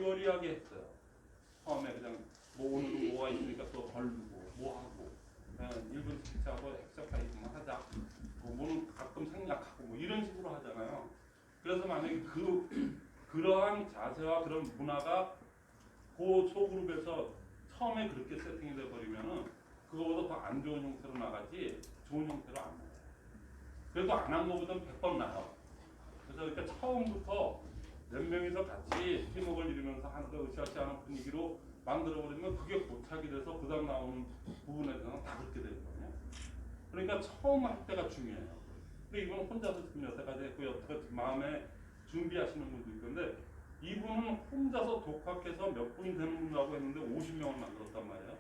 요리하게 했어요. 처음에 그냥 뭐 오늘은 뭐가 있으니까 또 벌르고 뭐 하고 그냥 1분 스피치하고 엑서사이즈만 하자. 뭐는 가끔 생략하고 뭐 이런 식으로 하잖아요. 그래서 만약에 그러한 자세와 그런 문화가 그 소그룹에서 처음에 그렇게 세팅이 돼 버리면은 그거보다 더 안 좋은 형태로 나가지 좋은 형태로 안 나가요. 그래도 안 한 거보다는 100번 나아요. 그래서 그러니까 처음부터 몇 명이서 같이 팀워크를 이루면서 하는 거 으쌰으쌰 하는 분위기로 만들어버리면 그게 고착이 돼서 그 다음 나오는 부분에 대해서는 다 그렇게 되거든요. 그러니까 처음 할 때가 중요해요. 근데 이분은 혼자서 지금 여태까지 했고 여태까지 마음에 준비하시는 분도 있는데 이분은 혼자서 독학해서 몇 분이 되는 분이라고 했는데 50명을 만들었단 말이에요.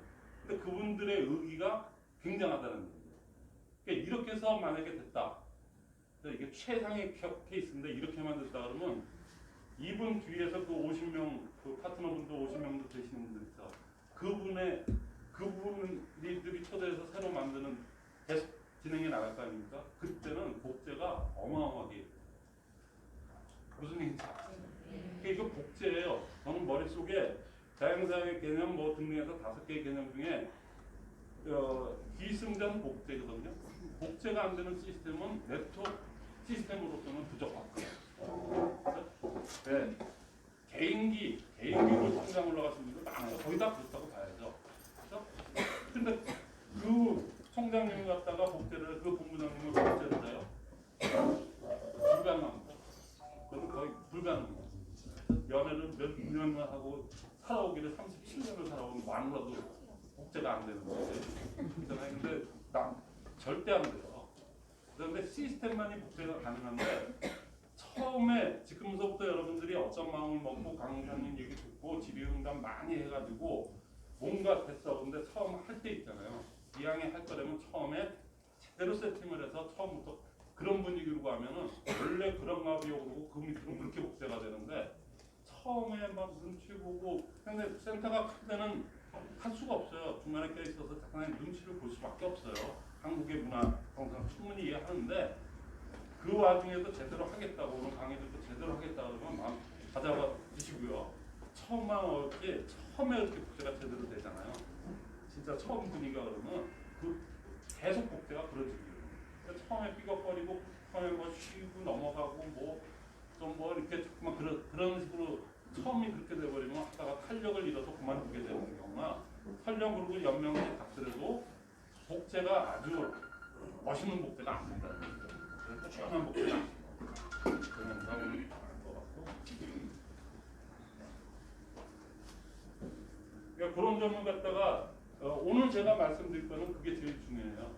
근데 그분들의 의기가 굉장하다는 얘기예요. 그러니까 이렇게 해서 만약에 됐다. 이게 최상의 케이스인데 이렇게만 됐다 그러면 이분 뒤에서 그 50명, 그 파트너분도 50명도 되시는 분들 있어. 그분들이 초대해서 새로 만드는 계속 진행해 나갈 거 아닙니까? 그때는 복제가 어마어마하게 무슨 얘기인지 아세요? 이거 복제예요. 저는 머릿속에 자연사회 개념 뭐 등등해서 5개의 개념 중에 기승전 복제거든요. 복제가 안 되는 시스템은 네트워크 시스템으로서는 부족하고요. 네. 개인기로 성장 올라가신 분들 많아요. 거의 다 그렇다고 봐야죠. 그렇죠? 근데 그 총장님을 갖다가 복제를, 그 본부장님을 복제를 해요. 불가능합니다. 저는 거의 불가능합니다. 연애를 몇 년을 하고 살아오기를 37년을 살아온 마누라도 복제가 안 되는 거예요. 근데 절대 안 돼요. 그런데 시스템만이 복제가 가능한데 처음에 지금서부터 여러분들이 어떤 마음을 먹고 강사님 얘기 듣고 질의응답 많이 해가지고 뭔가 됐어. 근데 처음 할 때 있잖아요. 이왕에 할 거라면 처음에 제대로 세팅을 해서 처음부터 그런 분위기로 가면은 원래 그런 마비오 그러고 그 밑으로 그렇게 복제가 되는데 처음에 막 눈치 보고 근데 센터가 클 때는 할 수가 없어요. 중간에 껴있어서 잠깐 눈치를 볼 수밖에 없어요. 한국의 문화 항상 충분히 이해하는데 그 와중에도 제대로 하겠다고 오늘 강의들도 제대로 하겠다 그러면 마음 가져가 주시고요. 처음만 어렵지 처음에 이렇게 복제가 제대로 되잖아요. 진짜 처음 분위기가 그러면 그 계속 복제가 그러지고요. 그러니까 처음에 삐걱거리고 처음에 뭐 쉬고 넘어가고 뭐 좀 뭐 이렇게 자꾸만 그런 식으로 처음이 그렇게 돼버리면 하다가 탄력을 잃어서 그만두게 되는 경우나 설령 그러고 연명이 갔더라도 복제가 아주 멋있는 복제가 안 된다는 거죠. 꾸준한 복제가 안 돼요. 그런 사람은 안할 것 같고. 그러니까 그런 점을 갖다가 오늘 제가 말씀드릴 거는 그게 제일 중요해요.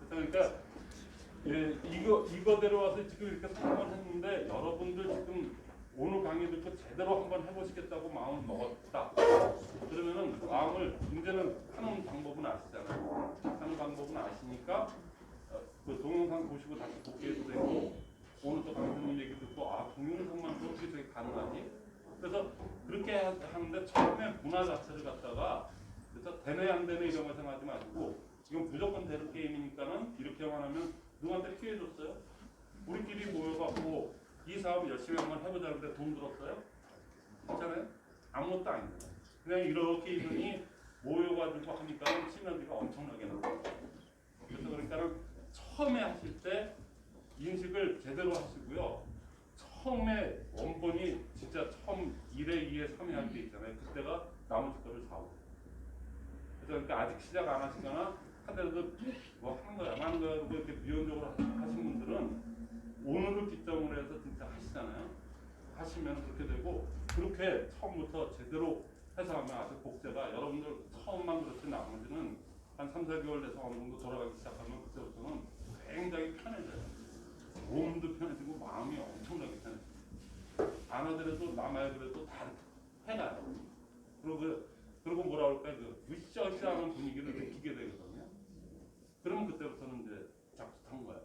그러니까 예, 이거대로 와서 지금 이렇게 설명을 했는데 여러분들 지금 오늘 강의 듣고 제대로 한번 해보시겠다고 마음을 먹었다. 그러면은 마음을 이제는 하는 방법은 아시잖아요. 하는 방법은 아시니까 그 동영상 보시고 다시 복귀해도 되고 오늘 또 강사님 얘기 듣고 동영상만 어떻게 저게 가능하지? 그래서 그렇게 하는데 처음에 문화 자체를 갖다가 그래서 되네 안 되네 이런 거 생각하지 마시고 이건 무조건 되는 게임이니까는 이렇게만 하면 누구한테 피해 줬어요? 우리끼리 모여갖고 이 사업 열심히 한번 해보자는데 돈 들었어요? 괜찮아요? 아무것도 아닙니다. 그냥 이렇게 이분이 모여가지고 하니까 시너지가 엄청나게 나와요. 그래서 그러니까는 처음에 하실 때 인식을 제대로 하시고요. 처음에 원본이 진짜 처음 1회, 2회, 3회 할 때 있잖아요. 그때가 나머지 거를 사오고. 그래서 그러니까 아직 시작 안 하시거나 하더라도 뭐 하는 거야, 마는 거야, 뭐 이렇게 미온적으로 하신 분들은 오늘을 기점으로 해서 진짜 하시잖아요. 하시면 그렇게 되고 그렇게 처음부터 제대로 해서 하면 아주 복제가 여러분들 처음만 그렇지 나머지는 한 3, 4개월 돼서 어느 정도 돌아가기 시작하면 그때부터는 굉장히 편해져요. 몸도 편해지고 마음이 엄청나게 편해져요. 안 하더라도 남아야 그래도 다 해가요. 그리고 뭐라 그럴까요? 그 으쌰으쌰하는 분위기를 느끼게 되거든요. 그러면 그때부터는 이제 작두탄 거예요.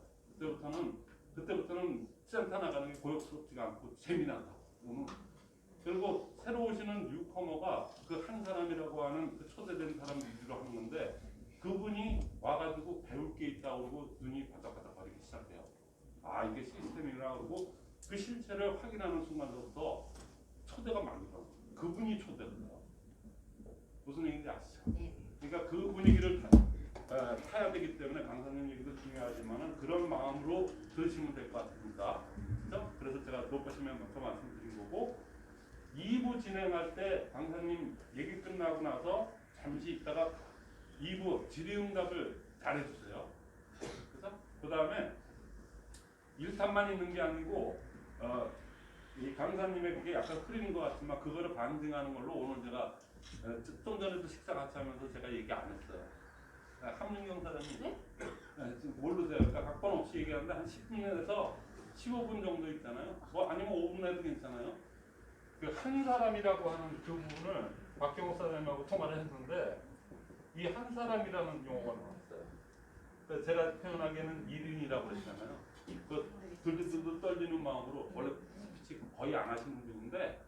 그때부터는 센터 나가는 게 고역스럽지가 않고 재미나다. 그리고 새로 오시는 뉴커머가 그 한 사람이라고 하는 그 초대된 사람 위주로 하는 건데 그분이 와가지고 배울 게 있다고 그러고 눈이 바닥바닥 거리기 시작해요. 이게 시스템이구나 하고 그 실체를 확인하는 순간부터 초대가 많이 가요. 그분이 초대를 해요. 무슨 얘기인지 아시죠? 네. 그러니까 그 분위기를 타야 되기 때문에 강사님 얘기도 중요하지만은 그런 마음으로 들으시면 될 것 같습니다. 그렇죠? 그래서 제가 높으시면 먼저 말씀드린 거고 2부 진행할 때 강사님 얘기 끝나고 나서 잠시 있다가 2부 질의응답을 잘 해주세요. 그래서 그 다음에 1탄만 있는 게 아니고 이 강사님의 그게 약간 흐린 것 같지만 그거를 반증하는 걸로 오늘 제가 좀 전에도 식사 같이 하면서 제가 얘기 안 했어요. 함윤경 사장님 네? 지금 모르세요. 그러니까 각본 없이 얘기하는데 한 10분에서 15분 정도 있잖아요. 뭐 아니면 5분 해도 괜찮아요. 그 한 사람이라고 하는 그 부분을 박경호 사장님하고 통화를 했는데 이 한 사람이라는 용어가 나왔어요. 그래서 제가 표현하기에는 1인이라고 그랬잖아요. 그 들들들 떨리는 마음으로 원래 스피치 거의 안 하시는 분인데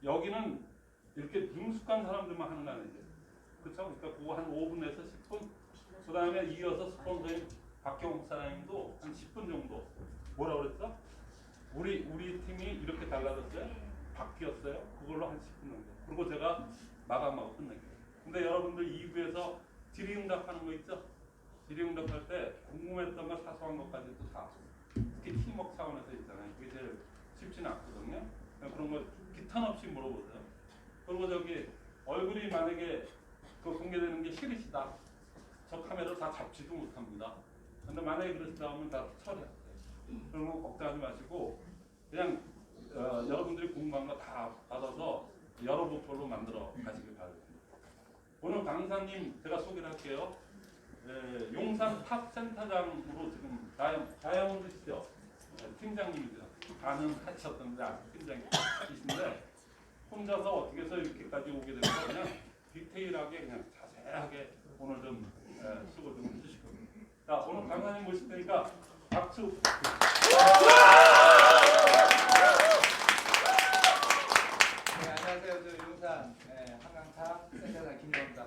여기는 이렇게 능숙한 사람들만 하는 거 아니죠. 그렇죠? 그러니까 그거 한 5분에서 10분 그 다음에 이어서 스폰서인 박경욱 사장님도 한 10분 정도 뭐라 그랬어? 우리 팀이 이렇게 달라졌어요? 바뀌었어요? 그걸로 한 10분 정도 그리고 제가 마감하고 끝낼게요. 근데 여러분들 2부에서 질의응답하는 거 있죠? 질의응답할 때 궁금했던 거 사소한 것까지도 다 특히 팀워크 차원에서 있잖아요. 그게 제일 쉽지는 않거든요. 그런 거 기탄 없이 물어보세요. 그리고 저기 얼굴이 만약에 그 공개되는 게 싫으시다. 저 카메라 다 잡지도 못합니다. 근데 만약에 그러시다 하면 다 처리하세요. 그런 거 걱정하지 마시고 그냥 여러분들이 궁금한 거 다 받아서 여러 부표로 만들어 가시길 바랍니다. 오늘 강사님 제가 소개를 할게요. 용산 탑 센터장으로 지금 다이아몬드시죠? 팀장님이죠. 가능하셨던데 아직 팀장이신데 혼자서 어떻게 해서 이렇게까지 오게 된 거 그냥 디테일하게 그냥 자세하게 오늘 좀 수고 좀 해주실 겁니다. 자 오늘 강사님 모실 테니까 박수. 네, 안녕하세요. 저 용산 한강탑 센터장 김영입니다.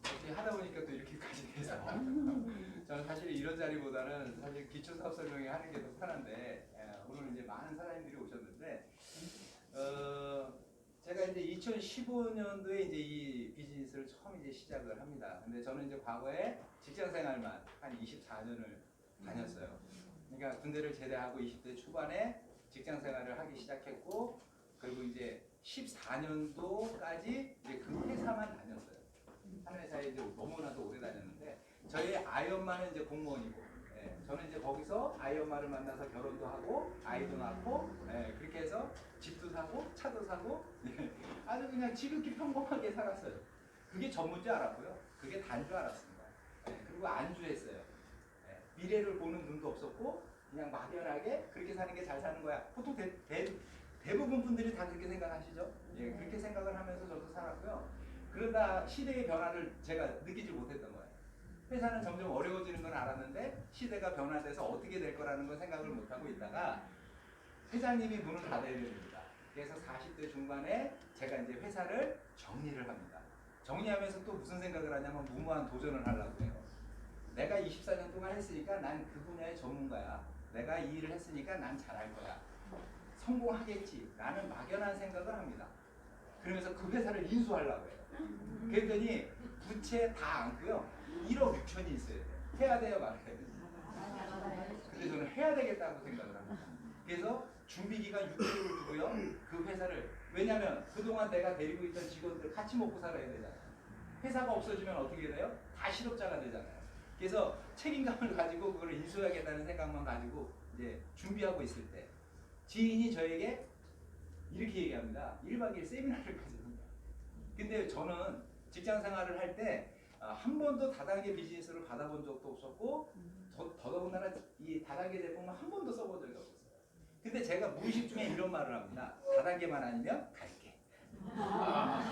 어떻게 하다 보니까 또 이렇게까지 돼서 저는 사실 이런 자리보다는 사실 기초 사업 설명회 하는 게 더 편한데 오늘 이제 많은 사장님들이 오셨는데 제가 이제 2015년도에 이제 이 비즈니스를 처음 이제 시작을 합니다. 근데 저는 이제 과거에 직장 생활만 한 24년을 다녔어요. 그러니까 군대를 제대하고 20대 초반에 직장 생활을 하기 시작했고 그리고 이제 14년도까지 이제 그 회사만 다녔어요. 한 회사에 이제 너무나도 오래 다녔는데 저희 아이 엄마는 이제 공무원이고 저는 이제 거기서 아이 엄마를 만나서 결혼도 하고 아이도 낳고 그렇게 해서 집도 사고 차도 사고 아주 그냥 지극히 평범하게 살았어요. 그게 전부인 줄 알았고요. 그게 다인 줄 알았습니다. 그리고 안주했어요. 미래를 보는 눈도 없었고 그냥 막연하게 그렇게 사는 게 잘 사는 거야. 보통 대부분 분들이 다 그렇게 생각하시죠? 그렇게 생각을 하면서 저도 살았고요. 그러다 시대의 변화를 제가 느끼지 못했던 거예요. 회사는 점점 어려워지는 건 알았는데 시대가 변화돼서 어떻게 될 거라는 건 생각을 못하고 있다가 회장님이 문을 닫아야 됩니다. 그래서 40대 중반에 제가 이제 회사를 정리를 합니다. 정리하면서 또 무슨 생각을 하냐면 무모한 도전을 하려고 해요. 내가 24년 동안 했으니까 난 그 분야의 전문가야. 내가 이 일을 했으니까 난 잘할 거야. 성공하겠지. 라는 막연한 생각을 합니다. 그러면서 그 회사를 인수하려고 해요. 그랬더니 부채 다 안고요. 1억 6천이 있어야 돼요. 해야 돼요, 말아야 돼요. 근데 저는 해야 되겠다고 생각을 합니다. 그래서 준비 기간 6개월을 두고요. 그 회사를 왜냐면 그동안 내가 데리고 있던 직원들 같이 먹고 살아야 되잖아요. 회사가 없어지면 어떻게 돼요? 다 실업자가 되잖아요. 그래서 책임감을 가지고 그걸 인수하겠다는 생각만 가지고 이제 준비하고 있을 때 지인이 저에게 이렇게 얘기합니다. 1박 2일 세미나를 가집니다. 근데 저는 직장 생활을 할 때 한 번도 다단계 비즈니스를 받아본 적도 없었고 더더군다나 이 다단계 제품을 한 번도 써본 적이 없었어요. 근데 제가 무의식 중에 이런 말을 합니다. 다단계만 아니면 갈게.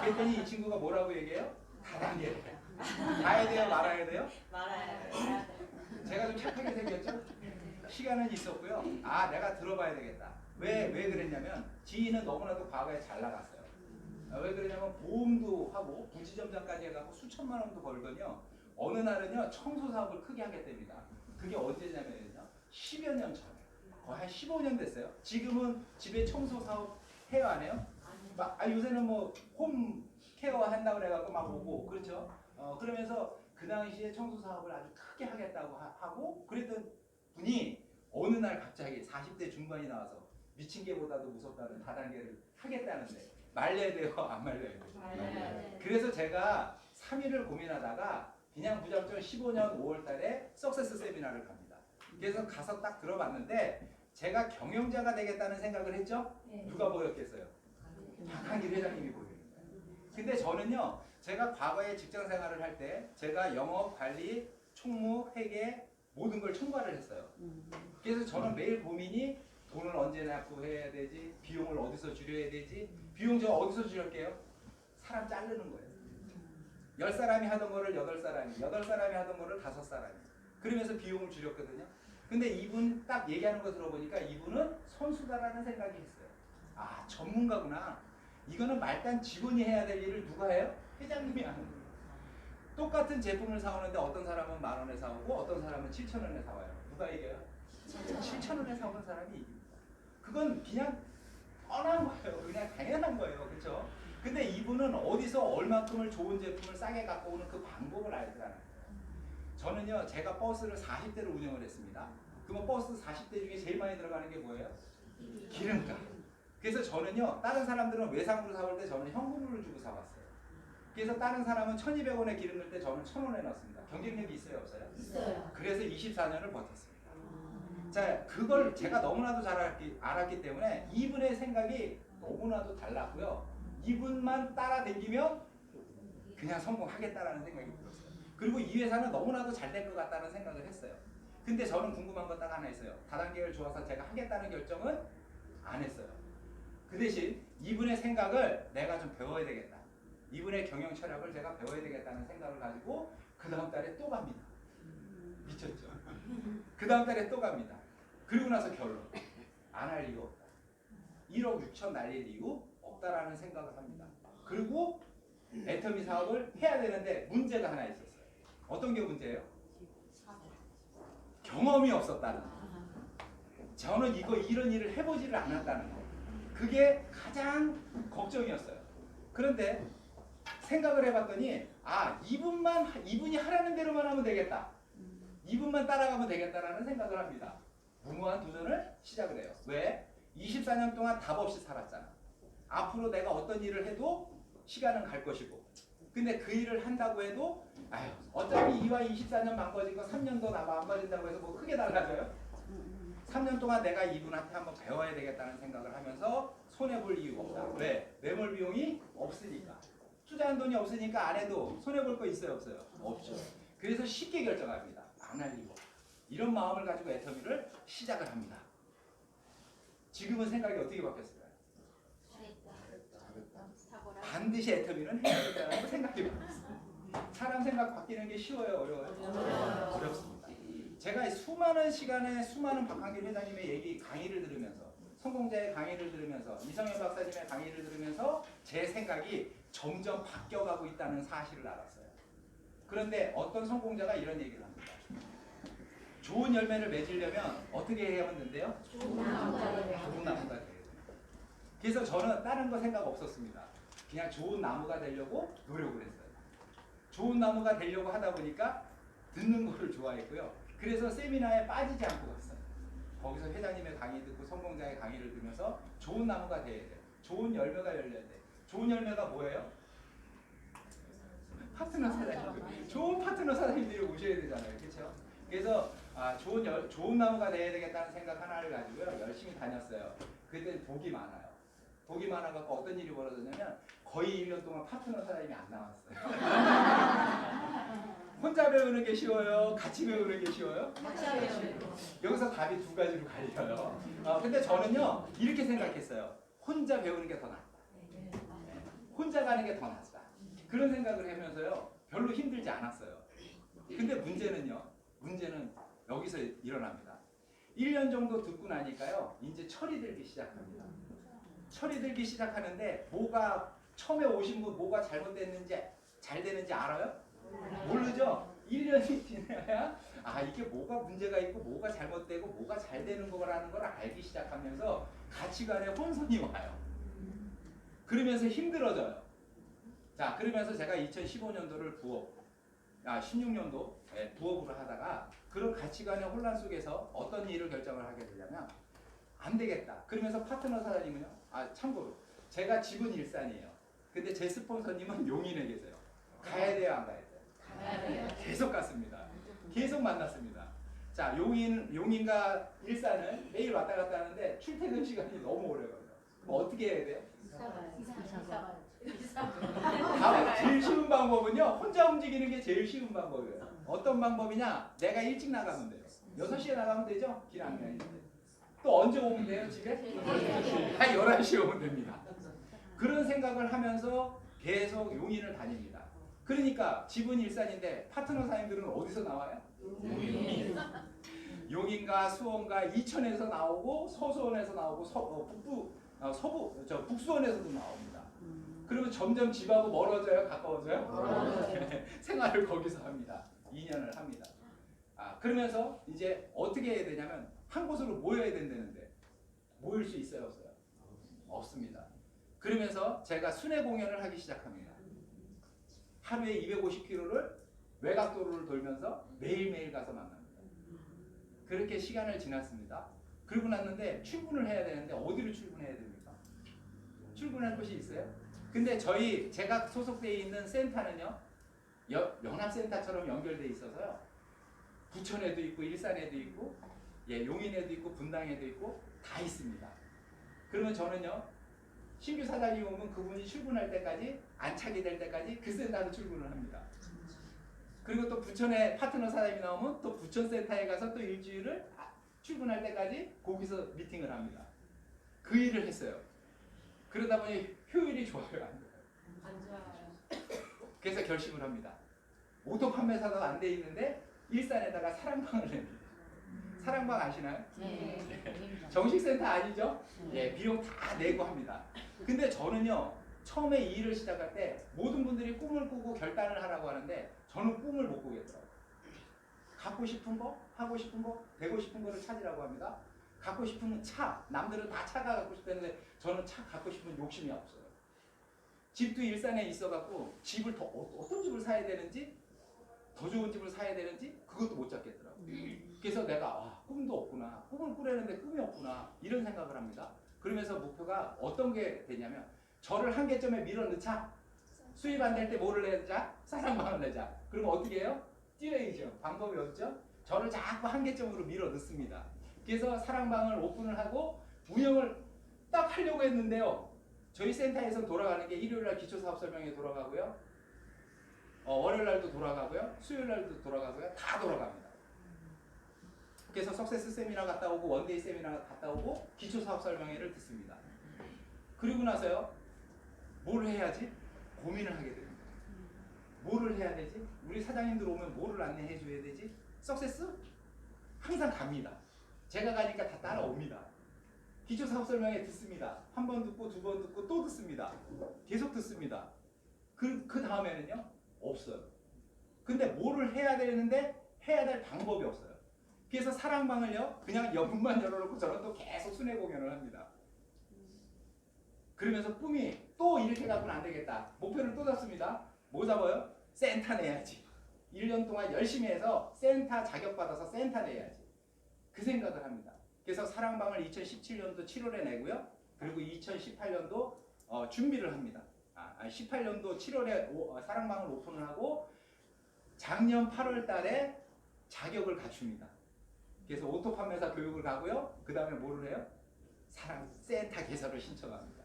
그랬더니 이 친구가 뭐라고 얘기해요? 다단계래. 가야 돼요? 말아야 돼요? 말아야 돼. 제가 좀 착하게 생겼죠? 시간은 있었고요. 아, 내가 들어봐야 되겠다. 왜 그랬냐면 지인은 너무나도 과거에 잘 나갔어요. 왜 그러냐면 보험도 하고 부지점장까지 해갖고 수천만 원도 벌거든요. 어느 날은요 청소 사업을 크게 하게 됩니다. 그게 언제냐면요 10여 년 전에 거의 한 15년 됐어요. 지금은 집에 청소 사업 해요, 안 해요? 요새는 뭐 홈 케어 한다고 그래갖고 막 오고 그렇죠. 그러면서 그 당시에 청소 사업을 아주 크게 하겠다고 하고 그랬던 분이 어느 날 갑자기 40대 중반이 나와서 미친 개보다도 무섭다는 다단계를 하겠다는데 말려야 돼요, 안 말려야 돼요? 네. 그래서 제가 3일을 고민하다가 그냥 무작정 15년 5월 달에 석세스 세미나를 갑니다. 그래서 가서 딱 들어봤는데 제가 경영자가 되겠다는 생각을 했죠? 누가 보였겠어요? 박한길 회장님이 보이는 거예요. 근데 저는요, 제가 과거에 직장 생활을 할 때 제가 영업, 관리, 총무, 회계 모든 걸 총괄을 했어요. 그래서 저는 매일 고민이 돈을 언제 납부해야 되지? 비용을 어디서 줄여야 되지? 비용 저 어디서 줄일게요? 사람 자르는 거예요. 10사람이 하던 거를 8사람이, 8사람이 하던 거를 5사람이. 그러면서 비용을 줄였거든요. 근데 이분 딱 얘기하는 거 들어보니까 이분은 선수다라는 생각이 있어요. 아, 전문가구나. 이거는 말단 직원이 해야 될 일을 누가 해요? 회장님이 하는 거예요. 똑같은 제품을 사오는데 어떤 사람은 10,000원에 사오고 어떤 사람은 7,000원에 사와요. 누가 이겨요? 7,000원에 사오는 사람이 이깁니다. 그건 그냥 뻔한 거예요. 그냥 당연한 거예요. 그렇죠? 근데 이분은 어디서 얼마큼을 좋은 제품을 싸게 갖고 오는 그 방법을 알더라는 거예요. 저는요, 제가 버스를 40대를 운영을 했습니다. 그러면 버스 40대 중에 제일 많이 들어가는 게 뭐예요? 기름값. 그래서 저는요, 다른 사람들은 외상으로 사올 때 저는 현금으로 주고 사왔어요. 그래서 다른 사람은 1,200원에 기름 넣을 때 저는 1,000원에 넣습니다. 경쟁력이 있어요, 없어요? 있어요. 그래서 24년을 버텼습니다. 자, 그걸 제가 너무나도 잘 알았기 때문에 이분의 생각이 너무나도 달랐고요. 이분만 따라다니면 그냥 성공하겠다라는 생각이 들었어요. 그리고 이 회사는 너무나도 잘 될 것 같다는 생각을 했어요. 근데 저는 궁금한 건 딱 하나 있어요. 다단계를 좋아서 제가 하겠다는 결정은 안 했어요. 그 대신 이분의 생각을 내가 좀 배워야 되겠다. 이분의 경영 철학을 제가 배워야 되겠다는 생각을 가지고 그 다음 달에 또 갑니다. 미쳤죠? 그 다음 달에 또 갑니다. 그리고 나서 결론. 안 할 이유 없다. 1억 6천 날릴 이유 없다라는 생각을 합니다. 그리고 애터미 사업을 해야 되는데 문제가 하나 있었어요. 어떤 게 문제예요? 경험이 없었다는 거. 저는 이런 일을 해보지를 않았다는 거. 그게 가장 걱정이었어요. 그런데 생각을 해봤더니 이분이 하라는 대로만 하면 되겠다. 이분만 따라가면 되겠다라는 생각을 합니다. 무모한 도전을 시작을 해요. 왜? 24년 동안 답 없이 살았잖아. 앞으로 내가 어떤 일을 해도 시간은 갈 것이고 근데 그 일을 한다고 해도 어차피 이와 24년 망가진 거 3년 더 망가진다고 해서 뭐 크게 달라져요? 3년 동안 내가 이분한테 한번 배워야 되겠다는 생각을 하면서 손해볼 이유가 없다. 왜? 매몰 비용이 없으니까. 투자한 돈이 없으니까 안 해도 손해볼 거 있어요? 없어요? 없죠. 그래서 쉽게 결정합니다. 안 할 이유 없다. 이런 마음을 가지고 애터미를 시작을 합니다. 지금은 생각이 어떻게 바뀌었을까요? 반드시 애터미는 해야 된다는 생각이 바뀌었습니다. 사람 생각 바뀌는 게 쉬워요? 어려워요? 어렵습니다. 제가 수많은 시간에 수많은 박한길 회장님의 강의를 들으면서 성공자의 강의를 들으면서 이성현 박사님의 강의를 들으면서 제 생각이 점점 바뀌어가고 있다는 사실을 알았어요. 그런데 어떤 성공자가 이런 얘기를 합니다. 좋은 열매를 맺으려면 어떻게 해야 하는데요? 좋은 나무가 돼요. 그래서 저는 다른 거 생각 없었습니다. 그냥 좋은 나무가 되려고 노력을 했어요. 좋은 나무가 되려고 하다 보니까 듣는 거를 좋아했고요. 그래서 세미나에 빠지지 않고 갔어요. 거기서 회장님의 강의 듣고 성공자의 강의를 들으면서 좋은 나무가 돼야 돼. 좋은 열매가 열려야 돼. 좋은 열매가 뭐예요? 파트너 사장님들. 좋은 파트너 사장님들이 오셔야 되잖아요. 그렇죠? 그래서 좋은 나무가 돼야 되겠다는 생각 하나를 가지고요. 열심히 다녔어요. 그때 복이 많아요. 복이 많아갖고 어떤 일이 벌어졌냐면 거의 1년 동안 파트너 사장님이 안 나왔어요. 혼자 배우는 게 쉬워요? 같이 배우는 게 쉬워요? 여기서 답이 두 가지로 갈려요. 근데 저는요 이렇게 생각했어요. 혼자 배우는 게 더 낫다. 혼자 가는 게 더 낫다. 그런 생각을 하면서요 별로 힘들지 않았어요. 근데 문제는 여기서 일어납니다. 1년 정도 듣고 나니까요 이제 철이 들기 시작합니다. 철이 들기 시작하는데 뭐가 처음에 오신 분 뭐가 잘못됐는지 잘 되는지 알아요? 모르죠? 1년이 지나야 아 이게 뭐가 문제가 있고 뭐가 잘못되고 뭐가 잘 되는 거라는 걸 알기 시작하면서 가치관에 혼선이 와요. 그러면서 힘들어져요. 자 그러면서 제가 2015년도를 16년도 부업으로 하다가 그런 가치관의 혼란 속에서 어떤 일을 결정을 하게 되냐면 안 되겠다. 그러면서 파트너 사장님은요. 아 참고로 제가 집은 일산이에요. 근데 제 스폰서님은 용인에 계세요. 가야 돼요, 안 가야 돼요? 가야 돼요. 계속 갔습니다. 계속 만났습니다. 자 용인과 일산을 매일 왔다 갔다 하는데 출퇴근 시간이 너무 오래 걸려요. 그럼 어떻게 해야 돼요? 제일 쉬운 방법은요. 혼자 움직이는 게 제일 쉬운 방법이에요. 어떤 방법이냐? 내가 일찍 나가면 돼요. 6시에 나가면 되죠? 길 안 가는데. 또 언제 오면 돼요? 집에? 한 11시에 오면 됩니다. 그런 생각을 하면서 계속 용인을 다닙니다. 그러니까 집은 일산인데 파트너 사장님들은 어디서 나와요? 용인과 수원과 이천에서 나오고 서수원에서 나오고 북수원에서도 나옵니다. 그러면 점점 집하고 멀어져요? 가까워져요? 생활을 거기서 합니다. 2년을 합니다. 그러면서 이제 어떻게 해야 되냐면 한 곳으로 모여야 된다는데 모일 수 있어요? 없어요? 없습니다. 그러면서 제가 순회 공연을 하기 시작합니다. 하루에 250km를 외곽도로를 돌면서 매일매일 가서 만납니다. 그렇게 시간을 지났습니다. 그러고 났는데 출근을 해야 되는데 어디로 출근해야 됩니까? 출근할 곳이 있어요? 근데 제가 소속되어 있는 센터는요. 연합센터처럼 연결되어 있어서요. 부천에도 있고 일산에도 있고 용인에도 있고 분당에도 있고 다 있습니다. 그러면 저는요. 신규 사장이 오면 그분이 출근할 때까지 안착이 될 때까지 그 센터로 출근을 합니다. 그리고 또 부천에 파트너 사장이 나오면 또 부천센터에 가서 또 일주일을 출근할 때까지 거기서 미팅을 합니다. 그 일을 했어요. 그러다 보니 효율이 좋아요? 안 좋아요? 안 좋아요. 그래서 결심을 합니다. 오토 판매사도 안 돼 있는데 일산에다가 사랑방을 냅니다. 사랑방 아시나요? 네. 정식센터 아니죠? 예, 비용 다 내고 합니다. 근데 저는요, 처음에 이 일을 시작할 때 모든 분들이 꿈을 꾸고 결단을 하라고 하는데 저는 꿈을 못 꾸겠더라고요. 갖고 싶은 거, 하고 싶은 거, 되고 싶은 거를 찾으라고 합니다. 갖고 싶은 차, 남들은 다 차가 갖고 싶다는데 저는 차 갖고 싶은 욕심이 없어요. 집도 일산에 있어갖고 집을 어떤 집을 사야 되는지, 더 좋은 집을 사야 되는지 그것도 못 잡겠더라고요. 그래서 내가 꿈도 없구나, 꿈을 꾸려는데 꿈이 없구나 이런 생각을 합니다. 그러면서 목표가 어떤 게 되냐면 저를 한계점에 밀어넣자. 수입 안 될 때 뭐를 내자? 사랑방을 내자. 그러면 어떻게 해요? 뛰어야죠. 방법이 없죠? 저를 자꾸 한계점으로 밀어넣습니다. 그래서 사랑방을 오픈을 하고 운영을 딱 하려고 했는데요. 저희 센터에서 돌아가는 게 일요일날 기초사업설명회 돌아가고요. 월요일날도 돌아가고요. 수요일날도 돌아가고요. 다 돌아갑니다. 그래서 석세스 세미나 갔다 오고 원데이 세미나 갔다 오고 기초사업설명회를 듣습니다. 그리고 나서요. 뭘 해야지? 고민을 하게 됩니다. 뭐를 해야 되지? 우리 사장님들 오면 뭐를 안내해 줘야 되지? 석세스? 항상 갑니다. 제가 가니까 다 따라옵니다. 기초사업설명회 듣습니다. 한 번 듣고 두 번 듣고 또 듣습니다. 계속 듣습니다. 그 다음에는요? 없어요. 근데 뭐를 해야 되는데 해야 될 방법이 없어요. 그래서 사랑방을요 그냥 문만 열어놓고 저는 또 계속 순회 공연을 합니다. 그러면서 꿈이 또 이렇게 가고는 안 되겠다. 목표를 또 잡습니다. 뭐 잡아요? 센터 내야지. 1년 동안 열심히 해서 센터 자격받아서 센터 내야지. 그 생각을 합니다. 그래서 사랑방을 2017년도 7월에 내고요. 그리고 2018년도 준비를 합니다. 18년도 7월에 사랑방을 오픈을 하고 작년 8월 달에 자격을 갖춥니다. 그래서 오토 판매사 교육을 가고요. 그 다음에 뭐를 해요? 사랑 센터 개설을 신청합니다.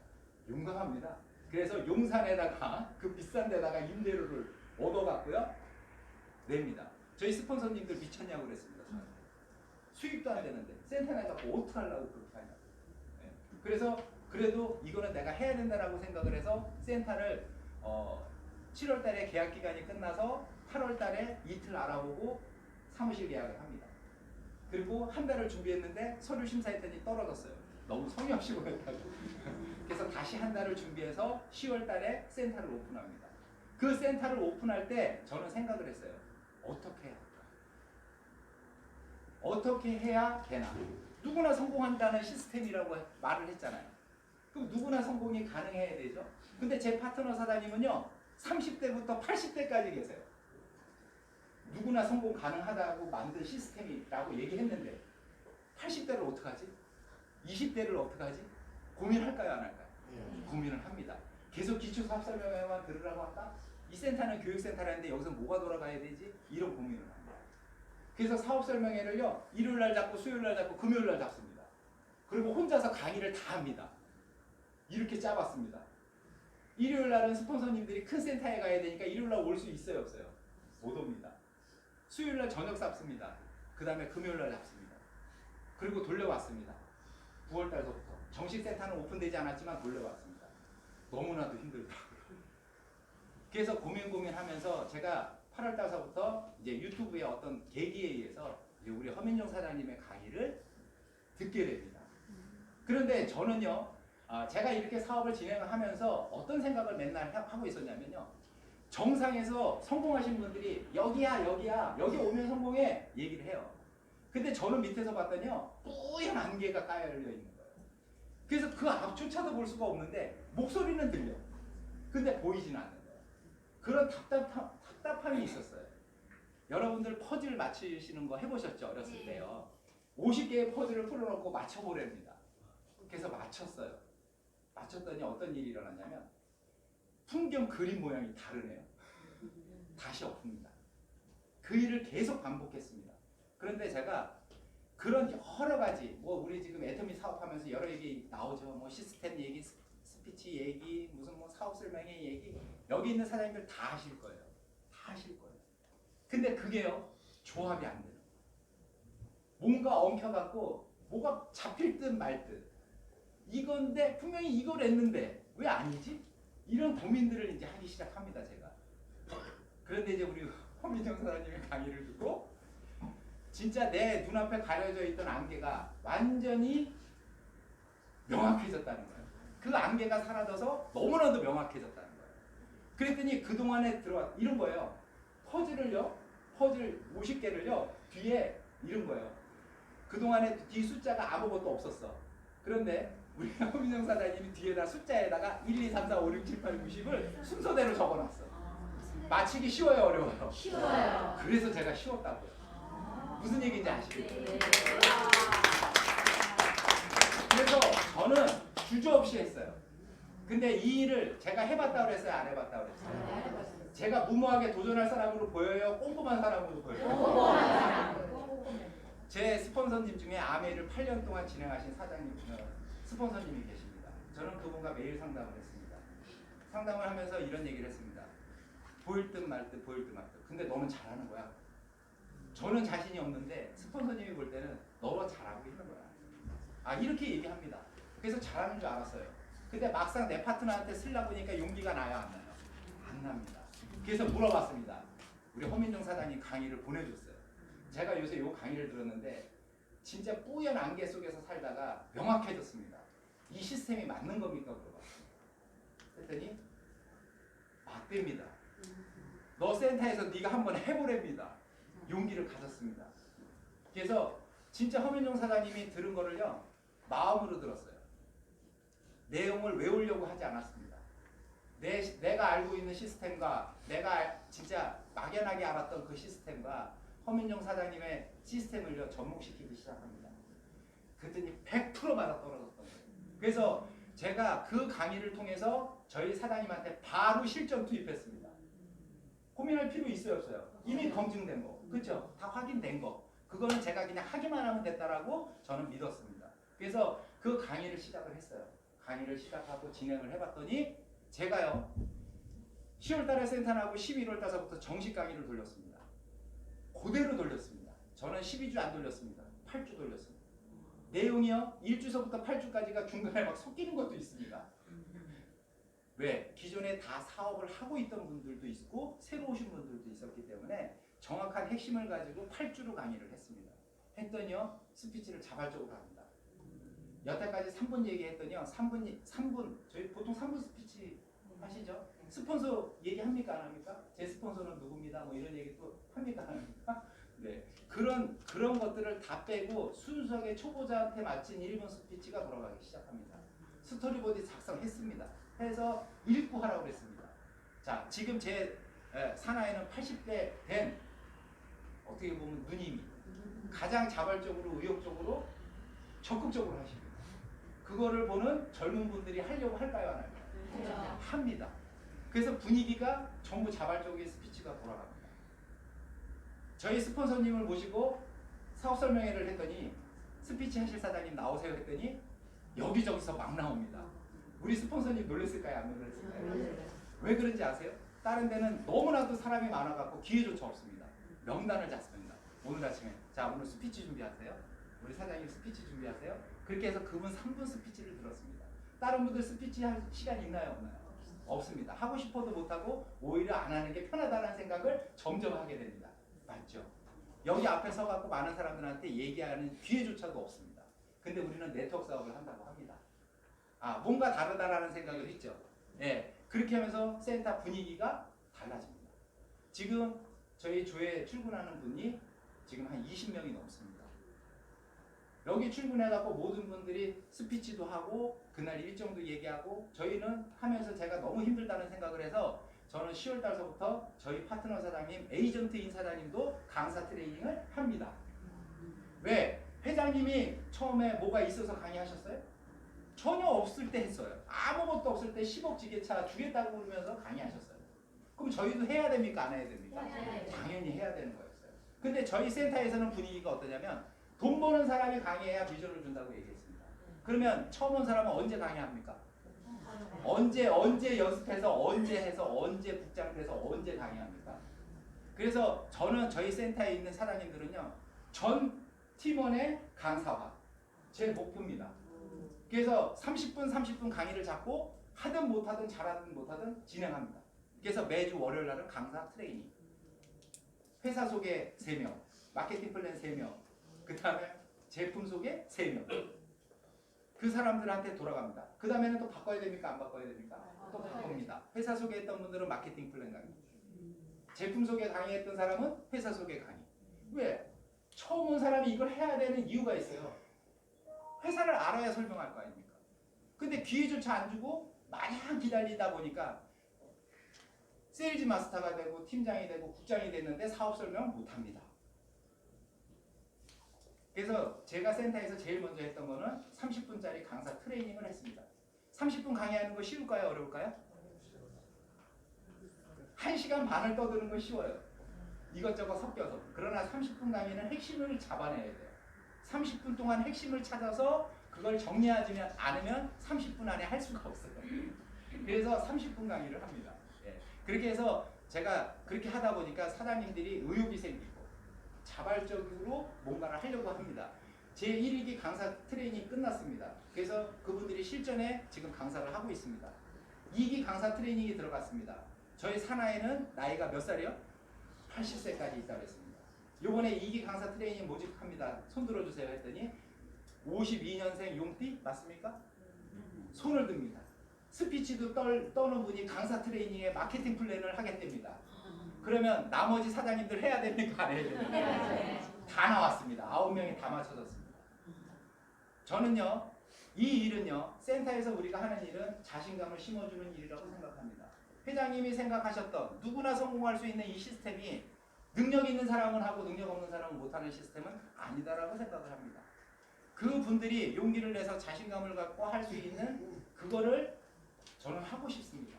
용감합니다. 그래서 용산에다가 그 비싼 데다가 임대료를 얻어갖고요. 냅니다. 저희 스폰서님들 미쳤냐고 그랬습니다. 수입도 안 되는데 센터 내갖고 어떻게 하려고 그렇게 하냐고. 네. 그래서 그래도 이거는 내가 해야 된다라고 생각을 해서 센터를 7월 달에 계약 기간이 끝나서 8월 달에 이틀 알아보고 사무실 계약을 합니다. 그리고 한 달을 준비했는데 서류 심사했더니 떨어졌어요. 너무 성의 없이 보냈다고. 그래서 다시 한 달을 준비해서 10월 달에 센터를 오픈합니다. 그 센터를 오픈할 때 저는 생각을 했어요. 어떻게 해야 할까? 어떻게 해야 되나? 누구나 성공한다는 시스템이라고 말을 했잖아요. 그럼 누구나 성공이 가능해야 되죠. 근데 제 파트너 사장님은요 30대부터 80대까지 계세요. 누구나 성공 가능하다고 만든 시스템이라고 얘기했는데 80대를 어떡하지? 20대를 어떡하지? 고민할까요 안 할까요? 고민을 합니다. 계속 기초사업설명회만 들으라고 할까? 이 센터는 교육센터라는데 여기서 뭐가 돌아가야 되지? 이런 고민을 합니다. 그래서 사업설명회를요 일요일날 잡고 수요일날 잡고 금요일날 잡습니다. 그리고 혼자서 강의를 다 합니다. 이렇게 짜봤습니다. 일요일날은 스폰서님들이 큰 센터에 가야 되니까 일요일날 올 수 있어요 없어요? 못 옵니다. 수요일날 저녁 잡습니다. 그 다음에 금요일날 잡습니다. 그리고 돌려왔습니다. 9월달서부터 정식 센터는 오픈되지 않았지만 돌려왔습니다. 너무나도 힘들더라고요. 그래서 고민하면서 제가 8월달서부터 이제 유튜브의 어떤 계기에 의해서 이제 우리 허민정 사장님의 강의를 듣게 됩니다. 그런데 저는요, 제가 이렇게 사업을 진행을 하면서 어떤 생각을 맨날 하고 있었냐면요. 정상에서 성공하신 분들이 여기야 여기 오면 성공해 얘기를 해요. 근데 저는 밑에서 봤더니요 뿌연 안개가 깔려 있는 거예요. 그래서 그 앞조차도 볼 수가 없는데 목소리는 들려. 근데 보이지는 않는 거예요. 그런 답답함이 있었어요. 여러분들 퍼즐 맞추시는 거 해보셨죠? 어렸을 때요. 50개의 퍼즐을 풀어놓고 맞춰보랍니다. 그래서 맞췄어요. 맞췄더니 어떤 일이 일어났냐면 풍경 그림 모양이 다르네요. 다시 엎습니다. 그 일을 계속 반복했습니다. 그런데 제가 그런 여러 가지 뭐 우리 지금 애터미 사업하면서 여러 얘기 나오죠. 뭐 시스템 얘기, 스피치 얘기, 무슨 뭐 사업 설명회 얘기 여기 있는 사장님들 다 하실 거예요. 다 하실 거예요. 근데 그게요 조합이 안 돼요. 뭔가 엉켜갖고 뭐가 잡힐 듯 말 듯. 이건데 분명히 이걸 했는데 왜 아니지? 이런 고민들을 이제 하기 시작합니다 제가. 그런데 이제 우리 허민정 사장님의 강의를 듣고 진짜 내 눈앞에 가려져 있던 안개가 완전히 명확해졌다는 거예요. 그 안개가 사라져서 너무나도 명확해졌다는 거예요. 그랬더니 그동안에 들어왔 이런 거예요. 퍼즐 50개를요 뒤에 이런 거예요. 그동안에 뒤 숫자가 아무것도 없었어. 그런데 우리 허민정 사장님이 뒤에다 숫자에다가 1, 2, 3, 4, 5, 6, 7, 8, 90을 순서대로 적어놨어. 맞히기 쉬워요 어려워요? 쉬워요. 그래서 제가 쉬웠다고요. 무슨 얘기인지 아시겠죠? 네. 그래서 저는 주저없이 했어요. 근데 이 일을 제가 해봤다고 그랬어요? 안 해봤다고 그랬어요? 제가 무모하게 도전할 사람으로 보여요? 꼼꼼한 사람으로 보여요? 제 스폰서님 중에 아메이를 8년 동안 진행하신 사장님, 스폰서님이 계십니다. 저는 그분과 매일 상담을 했습니다. 상담을 하면서 이런 얘기를 했습니다. 보일 듯 말 듯 보일 듯 말 듯. 근데 너는 잘하는 거야. 저는 자신이 없는데 스폰서님이 볼 때는 너가 잘하고 있는 거야. 이렇게 얘기합니다. 그래서 잘하는 줄 알았어요. 근데 막상 내 파트너한테 쓰려고 보니까 용기가 나요 안 나요? 안 납니다. 그래서 물어봤습니다. 우리 허민정 사장님 강의를 보내줬어요. 제가 요새 요 강의를 들었는데 진짜 뿌연 안개 속에서 살다가 명확해졌습니다. 이 시스템이 맞는 겁니까? 물어봤습니다. 그랬더니 맞답니다. 너 센터에서 네가 한번 해보랍니다. 용기를 가졌습니다. 그래서 진짜 허민정 사장님이 들은 거를요 마음으로 들었어요. 내용을 외우려고 하지 않았습니다. 내가 알고 있는 시스템과 내가 진짜 막연하게 알았던 그 시스템과 허민정 사장님의 시스템을요 접목시키기 시작합니다. 그랬더니 100% 맞아떨어졌던 거예요. 그래서 제가 그 강의를 통해서 저희 사장님한테 바로 실전 투입했습니다. 고민할 필요 있어요 없어요? 이미 검증된 거, 그렇죠? 다 확인된 거. 그거는 제가 그냥 하기만 하면 됐다라고 저는 믿었습니다. 그래서 그 강의를 시작을 했어요. 강의를 시작하고 진행을 해봤더니 제가요 10월달에 센터 나고 11월달서부터 정식 강의를 돌렸습니다. 그대로 돌렸습니다. 저는 12주 안 돌렸습니다. 8주 돌렸습니다. 내용이요 1주서부터 8주까지가 중간에 막 섞이는 것도 있습니다. 왜? 기존에 다 사업을 하고 있던 분들도 있고 새로 오신 분들도 있었기 때문에 정확한 핵심을 가지고 8주로 강의를 했습니다. 했더니요 스피치를 자발적으로 합니다. 여태까지 3분 얘기했더니요 3분 저희 보통 3분 스피치 하시죠? 스폰서 얘기합니까 안 합니까? 제 스폰서는 누굽니다. 뭐 이런 얘기 또 합니까 안 합니까? 네, 그 그런 것들을 다 빼고 순수하게 초보자한테 맞춘 1분 스피치가 돌아가기 시작합니다. 스토리보드 작성했습니다. 해서 읽고 하라고 그랬습니다. 자, 지금 제 사나이는 80대 된 어떻게 보면 누님이 가장 자발적으로 의욕적으로 적극적으로 하십니다. 그거를 보는 젊은 분들이 하려고 할까요, 안 할까요? 합니다. 그래서 분위기가 전부 자발적인 스피치가 돌아갑니다. 저희 스폰서님을 모시고 사업 설명회를 했더니 스피치 하실 사장님 나오세요 했더니 여기저기서 막 나옵니다. 우리 스폰서님 놀랬을까요? 안 놀랬을까요? 왜 그런지 아세요? 다른 데는 너무나도 사람이 많아갖고 기회조차 없습니다. 명단을 잡습니다. 오늘 아침에 자 오늘 스피치 준비하세요. 우리 사장님 스피치 준비하세요. 그렇게 해서 그분 3분 스피치를 들었습니다. 다른 분들 스피치 할 시간 있나요? 없나요? 없습니다. 하고 싶어도 못하고 오히려 안 하는 게 편하다는 생각을 점점 하게 됩니다. 맞죠? 여기 앞에 서갖고 많은 사람들한테 얘기하는 기회조차도 없습니다. 근데 우리는 네트워크 사업을 한다고 합니다. 아, 뭔가 다르다라는 생각을 했죠. 예, 그렇게 하면서 센터 분위기가 달라집니다. 지금 저희 조에 출근하는 분이 지금 한 20명이 넘습니다. 여기 출근해갖고 모든 분들이 스피치도 하고 그날 일정도 얘기하고 저희는 하면서 제가 너무 힘들다는 생각을 해서 저는 10월 달서부터 저희 파트너 사장님, 에이전트인 사장님도 강사 트레이닝을 합니다. 왜? 회장님이 처음에 뭐가 있어서 강의하셨어요? 전혀 없을 때 했어요. 아무것도 없을 때 10억 지게차 주겠다고 그러면서 강의하셨어요. 그럼 저희도 해야 됩니까? 안 해야 됩니까? 당연히 해야 되는 거였어요. 근데 저희 센터에서는 분위기가 어떠냐면 돈 버는 사람이 강의해야 비전을 준다고 얘기했습니다. 그러면 처음 온 사람은 언제 강의합니까? 언제 연습해서 언제 해서 언제 국장돼서 언제 강의합니까? 그래서 저는 저희 센터에 있는 사장님들은요 전 팀원의 강사화 제 목표입니다. 그래서 30분 강의를 잡고 하든 못하든 잘하든 못하든 진행합니다. 그래서 매주 월요일 날은 강사 트레이닝 회사 소개 3명 마케팅 플랜 3명 그 다음에 제품 소개 3명 그 사람들한테 돌아갑니다. 그 다음에는 또 바꿔야 됩니까? 안 바꿔야 됩니까? 또 바꿉니다. 회사 소개했던 분들은 마케팅 플랜 강의 제품 소개 강의했던 사람은 회사 소개 강의. 왜? 처음 온 사람이 이걸 해야 되는 이유가 있어요. 회사를 알아야 설명할 거 아닙니까? 근데 기회조차 안 주고 마냥 기다리다 보니까 세일즈 마스터가 되고 팀장이 되고 국장이 됐는데 사업 설명을 못합니다. 그래서 제가 센터에서 제일 먼저 했던 거는 30분짜리 강사 트레이닝을 했습니다. 30분 강의하는 거 쉬울까요? 어려울까요? 1시간 반을 떠드는 건 쉬워요. 이것저것 섞여서. 그러나 30분 강의는 핵심을 잡아내야 돼요. 30분 동안 핵심을 찾아서 그걸 정리하지 않으면 30분 안에 할 수가 없어요. 그래서 30분 강의를 합니다. 예. 그렇게 해서 제가 그렇게 하다 보니까 사장님들이 의욕이 생기고 자발적으로 뭔가를 하려고 합니다. 제 1일기 강사 트레이닝 끝났습니다. 그래서 그분들이 실전에 지금 강사를 하고 있습니다. 2기 강사 트레이닝이 들어갔습니다. 저희 사나이는 나이가 몇 살이요? 80세까지 있다고 했습니다. 요번에 2기 강사 트레이닝 모집합니다. 손 들어주세요 했더니 52년생 용띠 맞습니까? 손을 듭니다. 스피치도 떠는 분이 강사 트레이닝에 마케팅 플랜을 하겠답니다. 그러면 나머지 사장님들 해야 됩니까? 안 해야 됩니까? 다 나왔습니다. 9명이 다 맞춰졌습니다. 저는요, 이 일은요, 센터에서 우리가 하는 일은 자신감을 심어주는 일이라고 생각합니다. 회장님이 생각하셨던 누구나 성공할 수 있는 이 시스템이 능력 있는 사람은 하고 능력 없는 사람은 못하는 시스템은 아니다라고 생각을 합니다. 그 분들이 용기를 내서 자신감을 갖고 할 수 있는 그거를 저는 하고 싶습니다.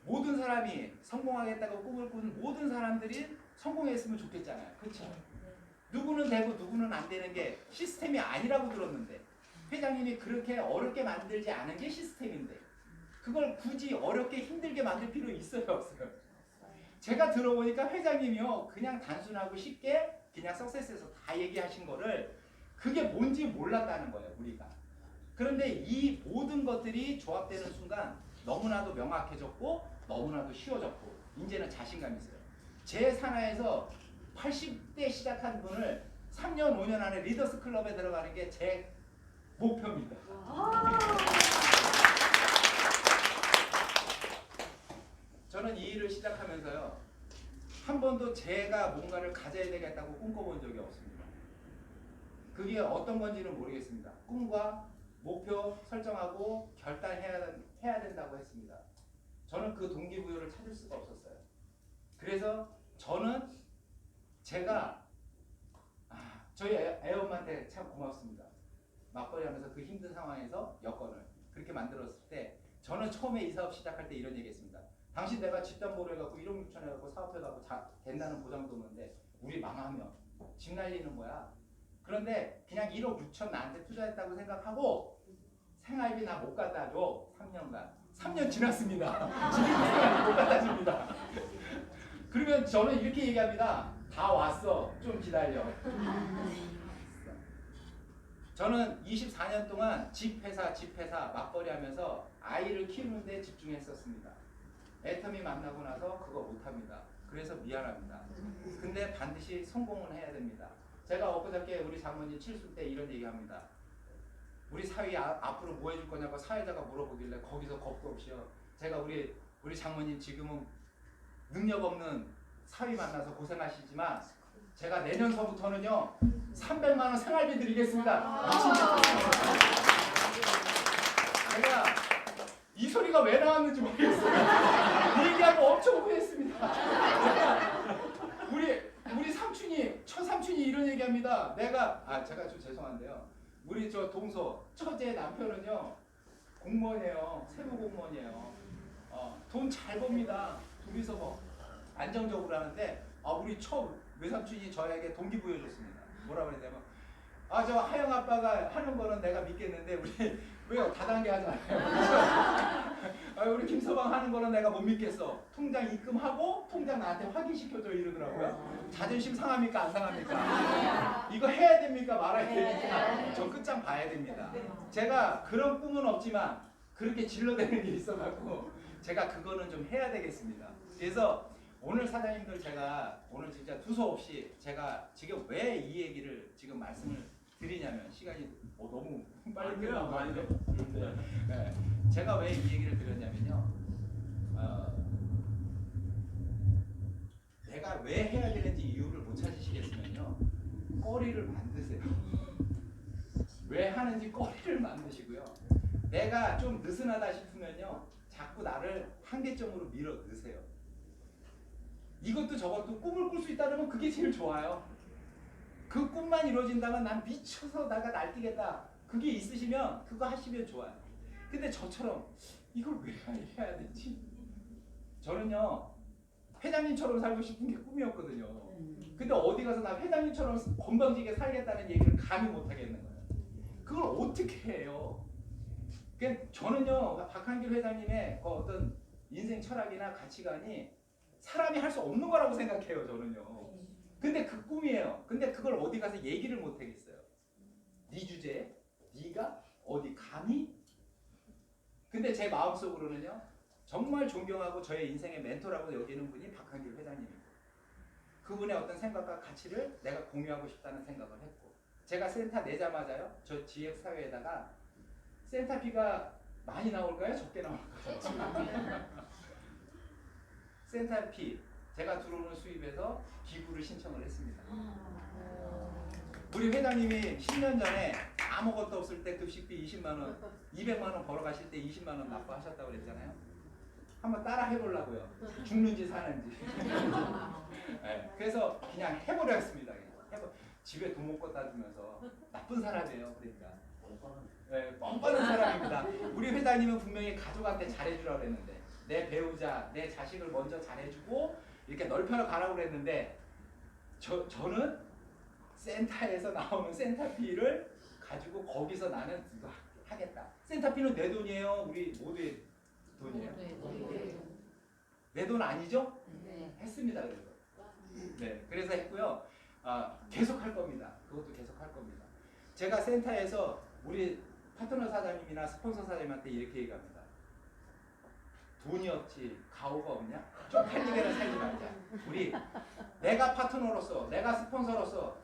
모든 사람이 성공하겠다고 꿈을 꾸는 모든 사람들이 성공했으면 좋겠잖아요. 그렇죠? 누구는 되고 누구는 안 되는 게 시스템이 아니라고 들었는데 회장님이 그렇게 어렵게 만들지 않은 게 시스템인데 그걸 굳이 어렵게 힘들게 만들 필요 있어요 없어요? 제가 들어보니까 회장님이요 그냥 단순하고 쉽게 그냥 석세스에서 다 얘기하신 거를 그게 뭔지 몰랐다는 거예요 우리가. 그런데 이 모든 것들이 조합되는 순간 너무나도 명확해졌고 너무나도 쉬워졌고 이제는 자신감이 있어요. 제 산하에서 80대 시작한 분을 3년 5년 안에 리더스 클럽에 들어가는 게 제 목표입니다. 저는 이 일을 시작하면서요 한 번도 제가 뭔가를 가져야 되겠다고 꿈꿔본 적이 없습니다. 그게 어떤 건지는 모르겠습니다. 꿈과 목표 설정하고 결단해야 된다고 했습니다. 저는 그 동기부여를 찾을 수가 없었어요. 그래서 저는 제가 저희 애엄마한테 참 고맙습니다. 맞벌이 하면서 그 힘든 상황에서 여건을 그렇게 만들었을 때 저는 처음에 이 사업 시작할 때 이런 얘기 했습니다. 당신 내가 집담보를 해갖고 1억 6천 해갖고 사업해갖고 된다는 보장도 없는데 우리 망하면 집 날리는 거야. 그런데 그냥 1억 6천 나한테 투자했다고 생각하고 생활비 나 못 갖다 줘. 3년간. 3년 지났습니다. 지금도 생활비 못 갖다 줍니다. 그러면 저는 이렇게 얘기합니다. 다 왔어. 좀 기다려. 저는 24년 동안 집회사 맞벌이 하면서 아이를 키우는 데 집중했었습니다. 애터미 만나고 나서 그거 못합니다. 그래서 미안합니다. 근데 반드시 성공은 해야 됩니다. 제가 엊그저께 우리 장모님 칠순 때 이런 얘기합니다. 우리 사위 앞으로 뭐 해줄 거냐고 사회자가 물어보길래 거기서 겁도 없이요. 제가 우리 장모님 지금은 능력 없는 사위 만나서 고생하시지만 제가 내년서부터는요 300만 원 생활비 드리겠습니다. 제가 이 소리가 왜 나왔는지 모르겠어요. 이 얘기하고 엄청 후회했습니다. 우리 삼촌이 처삼촌이 이런 얘기합니다. 제가 좀 죄송한데요. 우리 저 동서 처제 남편은요 공무원이에요. 세무 공무원이에요. 돈 잘 법니다. 둘이서 뭐 안정적으로 하는데 우리 외삼촌이 저에게 동기부여 줬습니다. 뭐라 그랬냐면 저 하영 아빠가 하는 거는 내가 믿겠는데 우리 왜요? 다단계 하잖아요. 우리 김서방 하는 거는 내가 못 믿겠어. 통장 입금하고 통장 나한테 확인시켜줘 이러더라고요. 자존심 상합니까 안 상합니까? 이거 해야 됩니까 말아야 됩니까? 저 끝장 봐야 됩니다. 제가 그런 꿈은 없지만 그렇게 질러대는 게 있어갖고 제가 그거는 좀 해야 되겠습니다. 그래서 오늘 사장님들 제가 오늘 진짜 두서없이 제가 지금 왜 이 얘기를 지금 말씀을 드리냐면 시간이 너무 빨리 끝나고 많이요. 네. 제가 왜 이 얘기를 드렸냐면요. 내가 왜 해야 되는지 이유를 못 찾으시겠으면요. 꼬리를 만드세요. 왜 하는지 꼬리를 만드시고요. 내가 좀 느슨하다 싶으면요. 자꾸 나를 한계점으로 밀어 넣으세요. 이것도 저것도 꿈을 꿀 수 있다면 그게 제일 좋아요. 그 꿈만 이루어진다면 난 미쳐서 내가 날뛰겠다. 그게 있으시면 그거 하시면 좋아요. 근데 저처럼 이걸 왜 해야 되지? 저는요 회장님처럼 살고 싶은 게 꿈이었거든요. 근데 어디 가서 나 회장님처럼 건방지게 살겠다는 얘기를 감히 못 하겠는 거예요. 그걸 어떻게 해요? 그러니까 저는요 박한길 회장님의 어떤 인생 철학이나 가치관이 사람이 할 수 없는 거라고 생각해요. 저는요. 근데 그 꿈이에요. 근데 그걸 어디 가서 얘기를 못 하겠어요. 네 주제에 네가 어디 감히? 근데 제 마음속으로는요. 정말 존경하고 저의 인생의 멘토라고 여기는 분이 박한길 회장님입니다. 그분의 어떤 생각과 가치를 내가 공유하고 싶다는 생각을 했고 제가 센터 내자마자요. 저 GX사회에다가 센터비가 많이 나올까요? 적게 나올까요? 센터비 제가 들어오는 수입에서 기부를 신청을 했습니다. 우리 회장님이 10년 전에 아무것도 없을 때 급식비 20만 원, 200만 원 벌어가실 때 20만 원 납부하셨다고 그랬잖아요. 한번 따라 해보려고요. 죽는지 사는지. 네, 그래서 그냥 해보려 했습니다. 집에 돈 못 갖다 주면서 나쁜 사람이에요. 그러니까. 네, 뻔뻔한 사람입니다. 우리 회장님은 분명히 가족한테 잘해주라고 그랬는데 내 배우자, 내 자식을 먼저 잘해주고 이렇게 넓혀 가라고 그랬는데 저는 센터에서 나오는 센터피를 가지고 거기서 나는 이거 하겠다. 센터피는 내 돈이에요. 우리 모두의 돈이에요. 내 돈 아니죠? 했습니다. 그래서 네, 그래서 했고요. 계속 할 겁니다. 그것도 계속 할 겁니다. 제가 센터에서 우리 파트너 사장님이나 스폰서 사장님한테 이렇게 얘기합니다. 돈이 없지 가오가 없냐? 쪽팔리게는 살지 말자. 우리 내가 파트너로서 내가 스폰서로서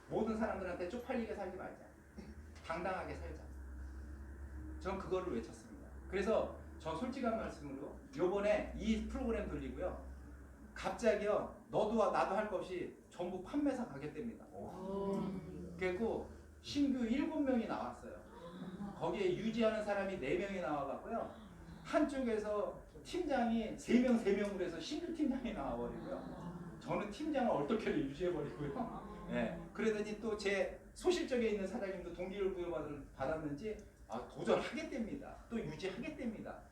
모든 사람들한테 쪽팔리게 살지 말자. 당당하게 살자. 전 그거를 외쳤습니다. 그래서 저 솔직한 말씀으로 요번에 이 프로그램 돌리고요. 갑자기요 너도 나도 할 것 없이 전부 판매사 가겠답니다. 그리고 신규 7명이 나왔어요. 거기에 유지하는 사람이 4명이 나와갖고요. 한쪽에서 팀장이 3명으로 해서 신규 팀장이 나와버리고요. 저는 팀장을 어떻게 유지해버리고요. 예. 그러더니 또 제 소실적에 있는 사장님도 동기를 부여받았는지 도전하겠답니다. 또 유지하겠답니다.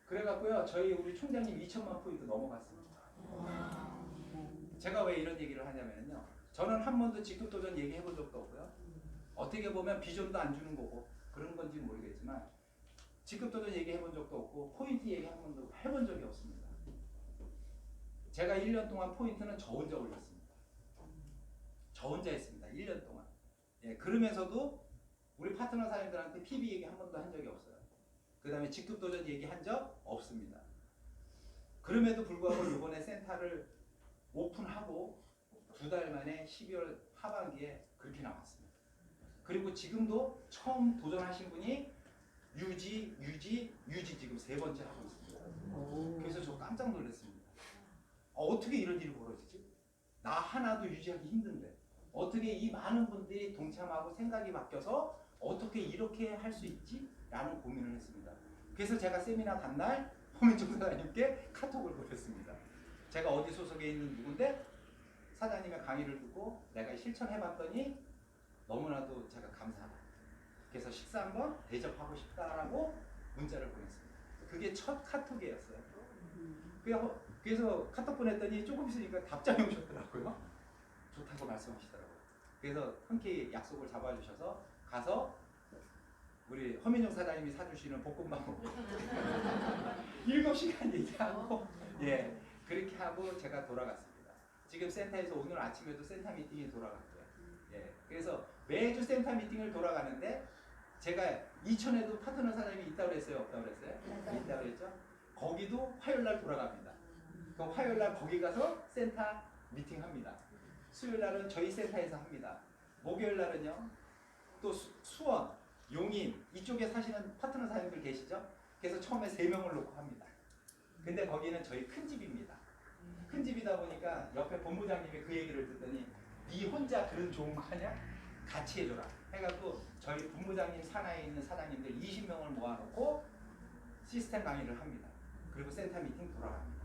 그래갖고요 저희 우리 총장님 2천만 포인트 넘어갔습니다. 제가 왜 이런 얘기를 하냐면요. 저는 한 번도 직급 도전 얘기해 본 적도 없고요. 어떻게 보면 비전도 안 주는 거고 그런 건지 모르겠지만 직급 도전 얘기해 본 적도 없고 포인트 얘기 한 번도 해본 적이 없습니다. 제가 1년 동안 포인트는 저 혼자 올렸습니다. 저 혼자 했습니다. 1년 동안. 예, 그러면서도 우리 파트너 사장님들한테 PB 얘기 한 번도 한 적이 없어요. 그 다음에 직급 도전 얘기 한 적 없습니다. 그럼에도 불구하고 이번에 센터를 오픈하고 2달 만에 12월 하반기에 그렇게 나왔습니다. 그리고 지금도 처음 도전하신 분이 유지 지금 3번째 하고 있습니다. 그래서 저 깜짝 놀랐습니다. 어떻게 이런 일이 벌어지지? 나 하나도 유지하기 힘든데 어떻게 이 많은 분들이 동참하고 생각이 바뀌어서 어떻게 이렇게 할 수 있지? 라는 고민을 했습니다. 그래서 제가 세미나 단날 허민종 사장님께 카톡을 보냈습니다. 제가 어디 소속에 있는 누군데 사장님의 강의를 듣고 내가 실천해봤더니 너무나도 제가 감사하다. 그래서 식사 한번 대접하고 싶다라고 문자를 보냈습니다. 그게 첫 카톡이었어요. 그래서 카톡 보냈더니 조금 있으니까 답장이 오셨더라고요. 좋다고 말씀하시더라고요. 그래서 흔쾌히 약속을 잡아주셔서 가서 우리 허민종 사장님이 사주시는 볶음밥 먹고 7시간 얘기하고 예 그렇게 하고 제가 돌아갔습니다. 지금 센터에서 오늘 아침에도 센터 미팅이 돌아갔고요. 예 그래서 매주 센터 미팅을 돌아가는데 제가 이천에도 파트너 사장님이 있다고 그랬어요? 없다고 그랬어요? 있다고 그랬죠? 거기도 화요일날 돌아갑니다. 그 화요일날 거기 가서 센터 미팅합니다. 수요일날은 저희 센터에서 합니다. 목요일날은요 또 수원, 용인 이쪽에 사시는 파트너 사장님들 계시죠? 그래서 처음에 3명을 놓고 합니다. 근데 거기는 저희 큰 집입니다. 큰 집이다 보니까 옆에 본부장님이 그 얘기를 듣더니 네 혼자 그런 좋은 거 하냐? 같이 해줘라 해갖고 저희 본부장님 산하에 있는 사장님들 20명을 모아놓고 시스템 강의를 합니다. 그리고 센터 미팅 돌아갑니다.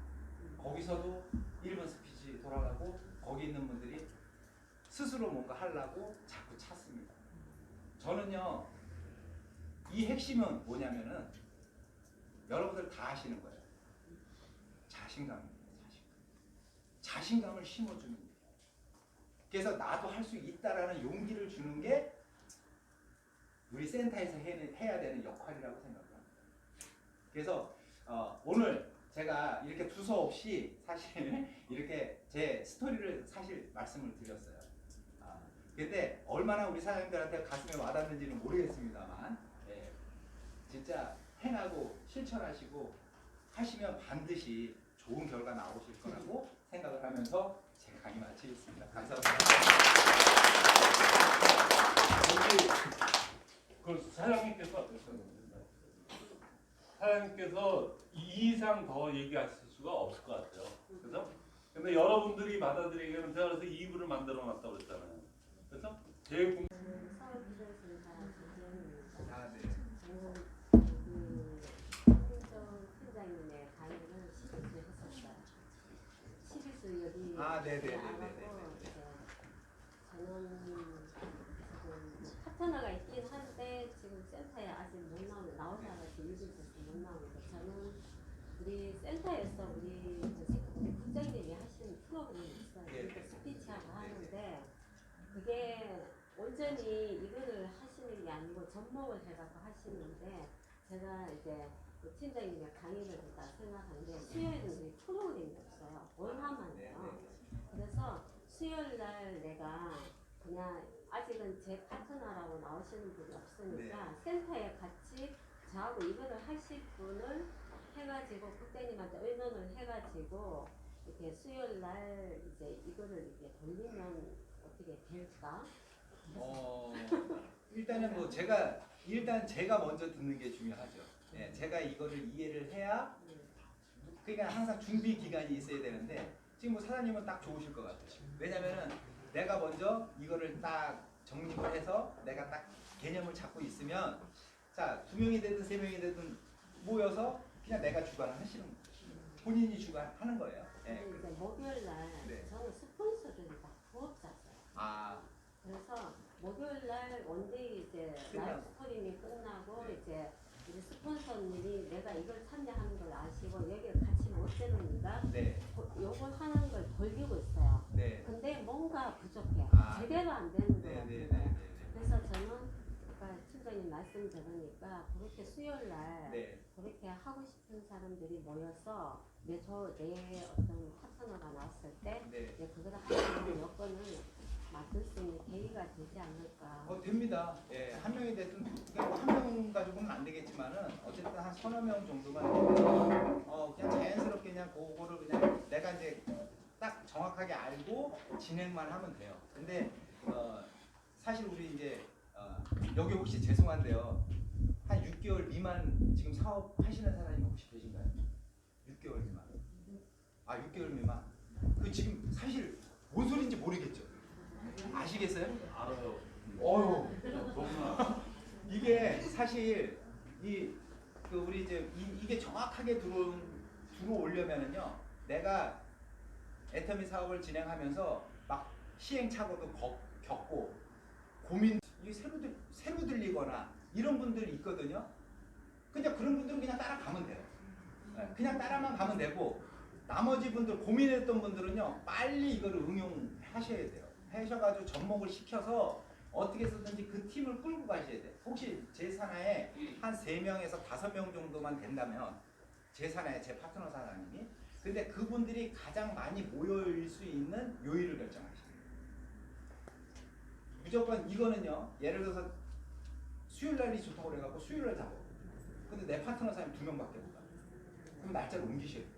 거기서도 1분 스피치 돌아가고 거기 있는 분들이 스스로 뭔가 하려고 자꾸 찾습니다. 저는요 이 핵심은 뭐냐면은 여러분들 다 아시는 거예요. 자신감입니다. 자신감을 심어주는 거예요. 그래서 나도 할 수 있다라는 용기를 주는 게 우리 센터에서 해야 되는 역할이라고 생각합니다. 그래서 오늘 제가 이렇게 두서없이 사실 이렇게 제 스토리를 사실 말씀을 드렸어요. 근데 얼마나 우리 사장님들한테 가슴에 와닿는지는 모르겠습니다만 예, 진짜 행하고 실천하시고 하시면 반드시 좋은 결과 나오실 거라고 생각을 하면서 제 강의 마치겠습니다. 감사합니다. 그 사장님께서 어떠셨나요? 사장님께서 이 이상 더 얘기하실 수가 없을 것 같아요. 그래서 근데 여러분들이 받아들이기에는 제가 그래서 2부를 만들어 놨다고 그랬잖아요. 그래서 제일 궁 서울 비전센터 아, 네. 저는 홍정 팀장님의 강의를 12주 했었어요. 12주 여기 네네네네네. 저는 지금 파트너가 있긴 한데 지금 센터에 아직 못 나오다가 일이 있어서 못 나오는데 저는 우리 센터에서 우리 국장님이 하시는 프로그램이 있어요. 네. 스피치하고 하는데 그게 온전히 이거를 하시는 게 아니고 접목을 해가지고 하시는데 제가 이제 그 팀장님의 강의를 듣다 생각하는데 수요일은 우리 프로그램이 없어요. 월화만 해요. 그래서 수요일날 내가 그냥 아직은 제 파트너라고 나오시는 분이 없으니까 센터에 같이 저하고 이거를 하실 분을 해가지고 국장님한테 의논을 해가지고 이렇게 수요일날 이제 이거를 이렇게 돌리면 어떻게 될까? 일단은 뭐 일단 제가 먼저 듣는 게 중요하죠. 예, 제가 이거를 이해를 해야 그러니까 항상 준비 기간이 있어야 되는데 지금 뭐 사장님은 딱 좋으실 것 같아요. 왜냐면은 내가 먼저 이거를 딱 정립을 해서 내가 딱 개념을 잡고 있으면 자, 2명이 되든 3명이 되든 모여서 그냥 내가 주관을 하시는 거예요. 본인이 주관하는 거예요. 예. 근데 이제 목요일 날 네. 저는 스폰서들이 다 부업자세요. 아, 그래서 목요일 날 원데이 이제 끝나고. 라이브 스토리밍 끝나고 네. 이제 우리 스폰서님이 내가 이걸 참여하는 걸 아시고 여기를 같이 못 되는니까 네. 요걸 하는 걸 돌리고 있어요. 네. 근데 뭔가 부족해. 아, 제대로 안 되는 것 네, 같아요. 네, 네, 네, 그래서 저는 아까 팀장님 말씀 들으니까 그렇게 수요일 날 네. 그렇게 하고 싶은 사람들이 모여서 내 어떤 파트너가 나왔을 때 네. 그거를 하는 여건을 만들 수 있는 계기가 되지 않을까. 됩니다. 예, 한 명이 됐든 한 명 가지고는 안 되겠지만은 어쨌든 한 서너 명 정도만 되면 그냥 자연스럽게 그냥 그거를 그냥 내가 이제 딱 정확하게 알고 진행만 하면 돼요. 근데 사실 우리 이제 여기 혹시 죄송한데요. 한 6개월 미만 지금 사업하시는 사람이 혹시 계신가요? 6개월 미만. 아, 6개월 미만. 그 지금 사실 뭔 소리인지 모르겠죠. 아시겠어요? 알아요. 어휴. 너무나. 이게 사실 우리 이제 이게 정확하게 들어오려면은요. 내가 애터미 사업을 진행하면서 막 시행착오도 겪고 고민 이 새로 들리거나 이런 분들이 있거든요. 그냥 그런 분들은 그냥 따라가면 돼요. 그냥 따라만 가면 되고 나머지 분들 고민했던 분들은요 빨리 이거를 응용하셔야 돼요. 하셔가지고 접목을 시켜서 어떻게 해서든지 그 팀을 끌고 가셔야 돼요. 혹시 제 산하에 한 3명에서 5명 정도만 된다면 제 산하에 제 파트너 사장님이 근데 그분들이 가장 많이 모여일 수 있는 요일을 결정하시죠. 무조건 이거는요 예를 들어서 수요일날이 좋다고 그래갖고 수요일날 잡아. 근데 내 파트너 사장님 2명밖에 없다. 그럼 날짜를 옮기셔야 돼요.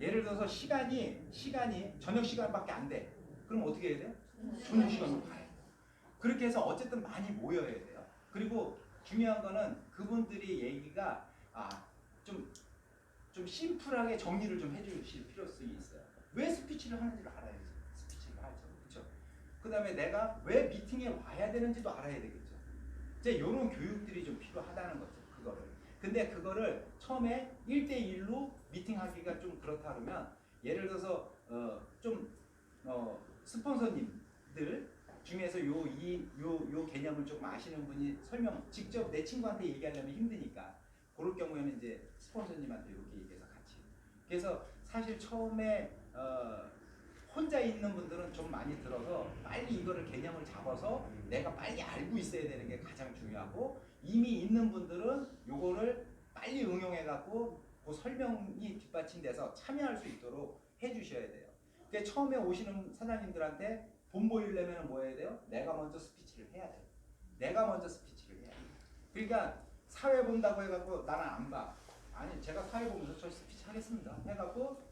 예를 들어서 시간이 저녁 시간밖에 안 돼. 그럼 어떻게 해야 돼요? 저녁 시간으로 가야 돼요. 그렇게 해서 어쨌든 많이 모여야 돼요. 그리고 중요한 거는 그분들이 얘기가 좀 심플하게 정리를 좀 해주실 필요성이 있어요. 왜 스피치를 하는지를 알아야지. 스피치를 하죠. 그렇죠? 그 다음에 내가 왜 미팅에 와야 되는지도 알아야 되겠죠. 이제 이런 교육들이 좀 필요하다는 거죠. 그거를. 근데 그거를 처음에 1대1로 미팅하기가 좀 그렇다 그러면 예를 들어서 스폰서님들 중에서 요 개념을 조금 아시는 분이 직접 내 친구한테 얘기하려면 힘드니까 그럴 경우에는 이제 스폰서님한테 이렇게 얘기해서 같이. 그래서 사실 처음에 혼자 있는 분들은 좀 많이 들어서 빨리 이거를 개념을 잡아서 내가 빨리 알고 있어야 되는 게 가장 중요하고 이미 있는 분들은 요거를 빨리 응용해갖고 그 설명이 뒷받침돼서 참여할 수 있도록 해주셔야 돼요. 그러니까 처음에 오시는 사장님들한테 본 보이려면 뭐 해야 돼요? 내가 먼저 스피치를 해야 돼요. 내가 먼저 스피치를 해야 돼요. 그러니까 사회 본다고 해갖고 나는 안 봐. 아니 제가 사회 보면서 저 스피치 하겠습니다. 해갖고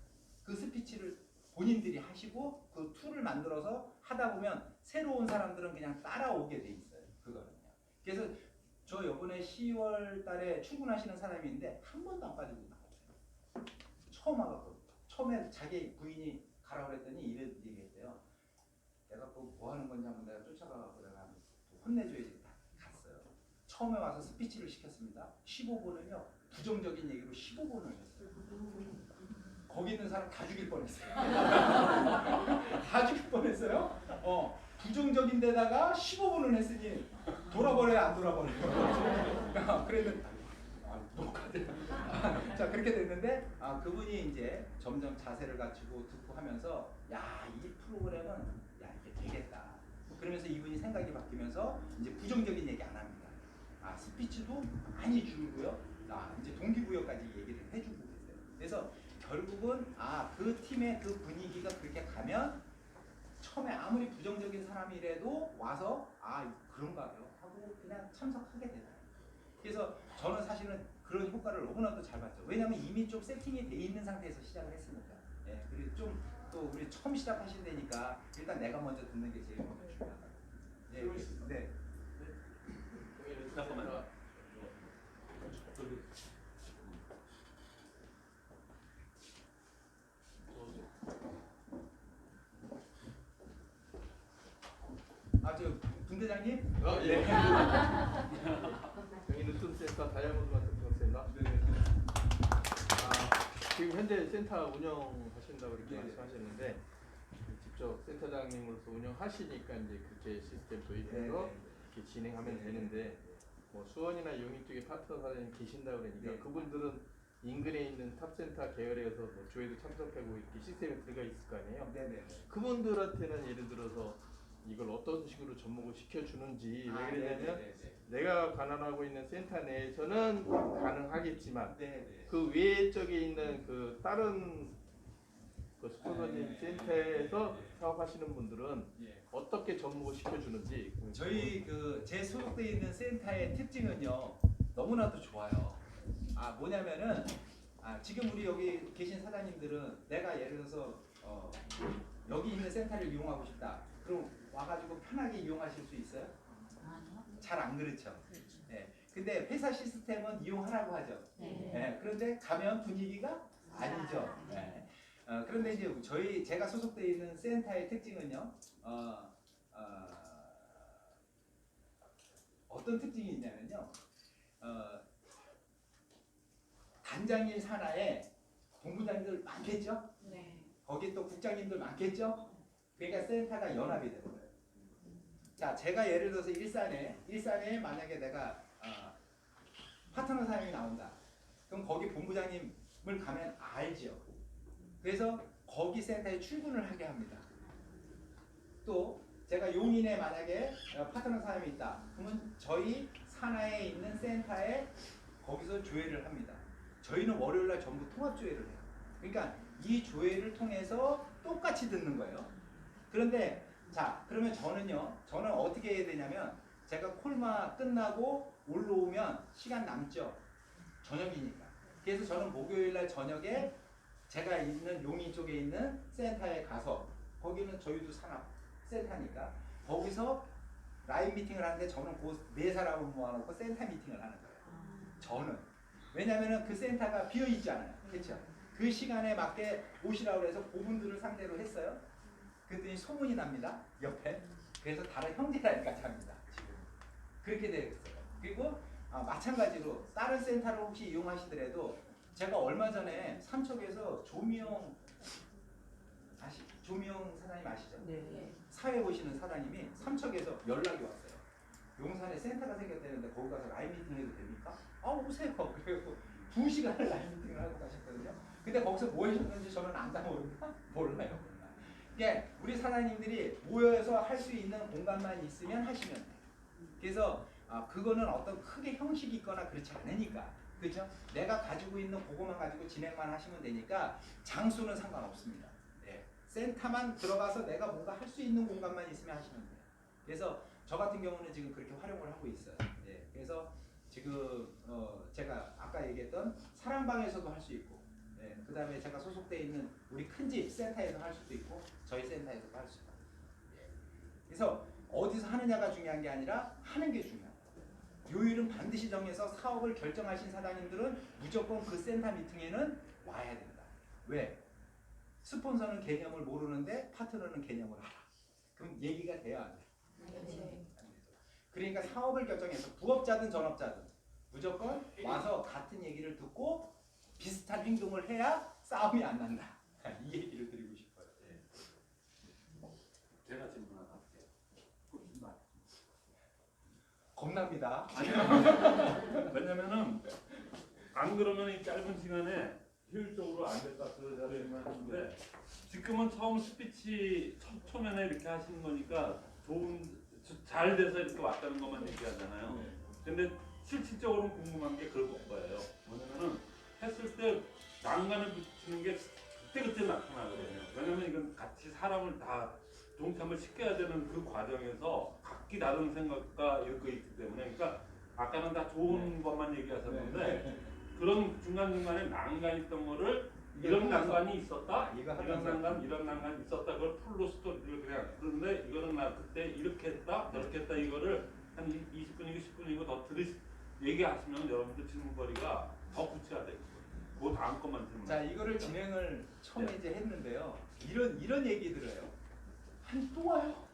그 스피치를 본인들이 하시고 그 툴을 만들어서 하다 보면 새로운 사람들은 그냥 따라오게 돼 있어요. 그거는요. 그래서 저 이번에 10월 달에 출근하시는 사람이 있는데 한 번도 안 빠지고 나갔어요. 처음 와갖고 처음에 자기 부인이 가라고 그랬더니 이래 얘기했대요. 내가 뭐 하는 건지 한번 내가 쫓아가고 내가 혼내줘야지. 갔어요. 처음에 와서 스피치를 시켰습니다. 15분은요 부정적인 얘기로 15분을 했어요. 거기 있는 사람 다 죽일 뻔했어요. 다 죽일 뻔했어요. 부정적인 데다가 15분을 했으니 돌아버려야 안 돌아버려요. 그랬는데 녹화돼. 자 그렇게 됐는데 그분이 이제 점점 자세를 갖추고 듣고 하면서 야 이 프로그램은 야 이게 되겠다. 그러면서 이분이 생각이 바뀌면서 이제 부정적인 얘기 안 합니다. 스피치도 많이 줄고요. 이제 동기부여까지 얘기를 해주고 계세요. 그래서 결국은 그 팀의 그 분위기가 그렇게 가면 처음에 아무리 부정적인 사람이라도 와서 그런가요? 하고 그냥 참석하게 되나요? 그래서 저는 사실은 그런 효과를 너무나도 잘 봤죠. 왜냐하면 이미 좀 세팅이 돼 있는 상태에서 시작을 했으니까. 예, 그리고 좀 또 우리 처음 시작하실 때니까 일단 내가 먼저 듣는 게 제일 먼저 중요하다. 예, 네. 잠깐만요. 분대장님? 예. 여기 뉴턴센터 다이아몬드 마트 센터. 네. 지금 현재 센터 운영하신다고 이렇게 네. 말씀하셨는데 직접 센터장님으로서 운영하시니까 이제 그렇게 시스템 도입해서 네. 이렇게 진행하면 네. 되는데 뭐 수원이나 용인 쪽에 파트너 사장님 계신다 그러니까 네. 그분들은 인근에 있는 탑센터 계열에서 뭐 조회도 참석하고 이렇게 시스템에 들어가 있을 거 아니에요. 네네. 그분들한테는 예를 들어서 이걸 어떤 식으로 접목을 시켜주는지 왜 그러냐면 네네네. 내가 관할하고 있는 센터 내에서는 가능하겠지만 네네. 그 외 쪽에 있는 그 다른 그 스폰서님 센터에서 사업하시는 분들은 예. 어떻게 접목을 시켜주는지 저희 그 제 소속돼 있는 센터의 특징은요 너무나도 좋아요. 뭐냐면은 지금 우리 여기 계신 사장님들은 내가 예를 들어서 여기 있는 센터를 이용하고 싶다. 그럼 와가지고 편하게 이용하실 수 있어요? 잘 안 그렇죠. 예. 근데 회사 시스템은 이용하라고 하죠. 예. 그런데 가면 분위기가 아니죠. 예. 그런데 이제 제가 소속돼 있는 센터의 특징은요. 어떤 특징이 있냐면요. 단장일 산하에 본부장님들 많겠죠? 네. 거기 또 국장님들 많겠죠? 그러니까 센터가 연합이 되는 거예요. 자, 제가 예를 들어서 일산에 만약에 내가 파트너 사장이 나온다. 그럼 거기 본부장님을 가면 알죠. 그래서 거기 센터에 출근을 하게 합니다. 또 제가 용인에 만약에 파트너 사람이 있다. 그러면 저희 산하에 있는 센터에 거기서 조회를 합니다. 저희는 월요일날 전부 통합 조회를 해요. 그러니까 이 조회를 통해서 똑같이 듣는 거예요. 그런데 자, 그러면 저는 어떻게 해야 되냐면 제가 콜마 끝나고 올라오면 시간 남죠. 저녁이니까. 그래서 저는 목요일날 저녁에 제가 있는 용인 쪽에 있는 센터에 가서 거기는 저희도 산업 센터니까 거기서 라인 미팅을 하는데 저는 그 네 사람을 모아놓고 센터 미팅을 하는 거예요. 저는 왜냐면은 그 센터가 비어 있잖아요. 그렇죠? 그 시간에 맞게 오시라고 해서 그분들을 상대로 했어요. 그랬더니 소문이 납니다. 옆에. 그래서 다른 형제라니까 합니다. 지금 그렇게 되겠어요. 그리고 마찬가지로 다른 센터를 혹시 이용하시더라도 제가 얼마 전에 삼척에서 조미영 사장님 아시죠? 네. 사회 오시는 사장님이 삼척에서 연락이 왔어요. 용산에 센터가 생겼다는데 거기 가서 라인 미팅 해도 됩니까? 오세요. 그래서 2시간을 라인 미팅을 하고 가셨거든요. 근데 거기서 뭐 하셨는지 저는 안다 모릅니다. 몰라요. 그러니까 우리 사장님들이 모여서 할 수 있는 공간만 있으면 하시면 돼요. 그래서 그거는 어떤 크게 형식이 있거나 그렇지 않으니까. 그죠? 내가 가지고 있는 그거만 가지고 진행만 하시면 되니까 장소는 상관없습니다. 네. 센터만 들어가서 내가 뭔가 할 수 있는 공간만 있으면 하시면 돼요. 그래서 저 같은 경우는 지금 그렇게 활용을 하고 있어요. 네. 그래서 지금 제가 아까 얘기했던 사랑방에서도 할 수 있고, 네. 그 다음에 제가 소속돼 있는 우리 큰집 센터에서 할 수도 있고, 저희 센터에서도 할 수 있고. 네. 그래서 어디서 하느냐가 중요한 게 아니라 하는 게 중요해요. 요일은 반드시 정해서 사업을 결정하신 사장님들은 무조건 그 센터 미팅에는 와야 된다. 왜? 스폰서는 개념을 모르는데 파트너는 개념을 알아. 그럼 얘기가 돼야 안 돼. 네. 그러니까 사업을 결정해서 부업자든 전업자든 무조건 와서 같은 얘기를 듣고 비슷한 행동을 해야 싸움이 안 난다. 이 얘기를 드리고 싶어요. 예. 제가 질문 하나 할게요. 겁납니다. 왜냐면은 안 그러면 이 짧은 시간에 효율적으로 안 될 것 같아서 제가 질문하는데 지금은 처음 스피치 초면에 이렇게 하시는 거니까 잘 돼서 이렇게 왔다는 것만 얘기하잖아요. 근데 실질적으로 궁금한 게 그거예요. 뭐냐면은 했을 때 난간을 붙이는 게 그때 나타나거든요. 왜냐면 이건 같이 사람을 다 동참을 시켜야 되는 그 과정에서 각기 다른 생각과 이렇게 있기 때문에 그러니까 아까는 다 좋은 것만 얘기하셨는데 그런 중간중간에 난간 있던 거를 이런 난간이 있었다, 이런 난간이 있었다, 그걸 풀로 스토리를 그냥 그런데 이거는 나 그때 이렇게 했다, 저렇게 했다 이거를 한 20분이고 10분이고 더 얘기하시면 여러분들 질문거리가 더 구체화 되겠어요. 그 다음 것만 질문. 자, 이거를 진행을 처음에 이제 했는데요. 이런 얘기 들어요. 아니 또 와요.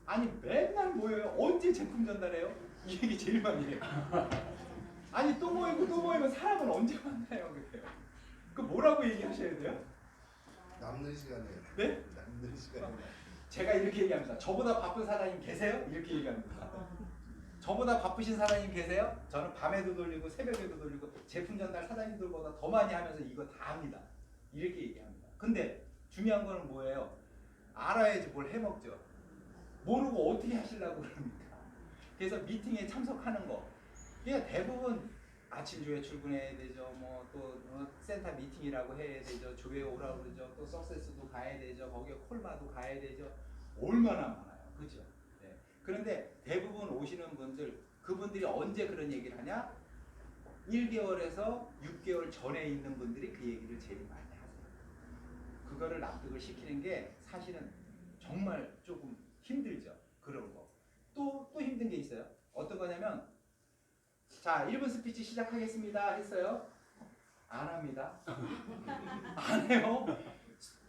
아니 맨날 모여요. 언제 제품 전달해요? 이 얘기 제일 많이 해요. 아니 또 모이고 또 모이면 사람은 언제 만나요? 그래요. 그 뭐라고 얘기하셔야 돼요? 남는 시간에. 네? 남는 시간에. 제가 이렇게 얘기합니다. 저보다 바쁜 사장님 계세요? 이렇게 얘기합니다. 저보다 바쁘신 사장님 계세요? 저는 밤에도 돌리고 새벽에도 돌리고 제품 전달 사장님들보다 더 많이 하면서 이거 다 합니다. 이렇게 얘기합니다. 근데 중요한 거는 뭐예요? 알아야지 뭘 해먹죠. 모르고 어떻게 하시려고 그럽니까? 그래서 미팅에 참석하는 거. 그러니까 대부분 아침 조회 출근해야 되죠. 뭐 또 센터 미팅이라고 해야 되죠. 조회 오라고 그러죠. 또 석세스도 가야 되죠. 거기에 콜마도 가야 되죠. 얼마나 많아요. 그죠? 네. 그런데 대부분 오시는 분들, 그분들이 언제 그런 얘기를 하냐? 1개월에서 6개월 전에 있는 분들이 그 얘기를 제일 많이 하세요. 그거를 납득을 시키는 게 사실은 정말 조금 힘들죠. 그런 거. 또 힘든 게 있어요. 어떤 거냐면, 자, 1분 스피치 시작하겠습니다 했어요. 안 합니다. 안 해요.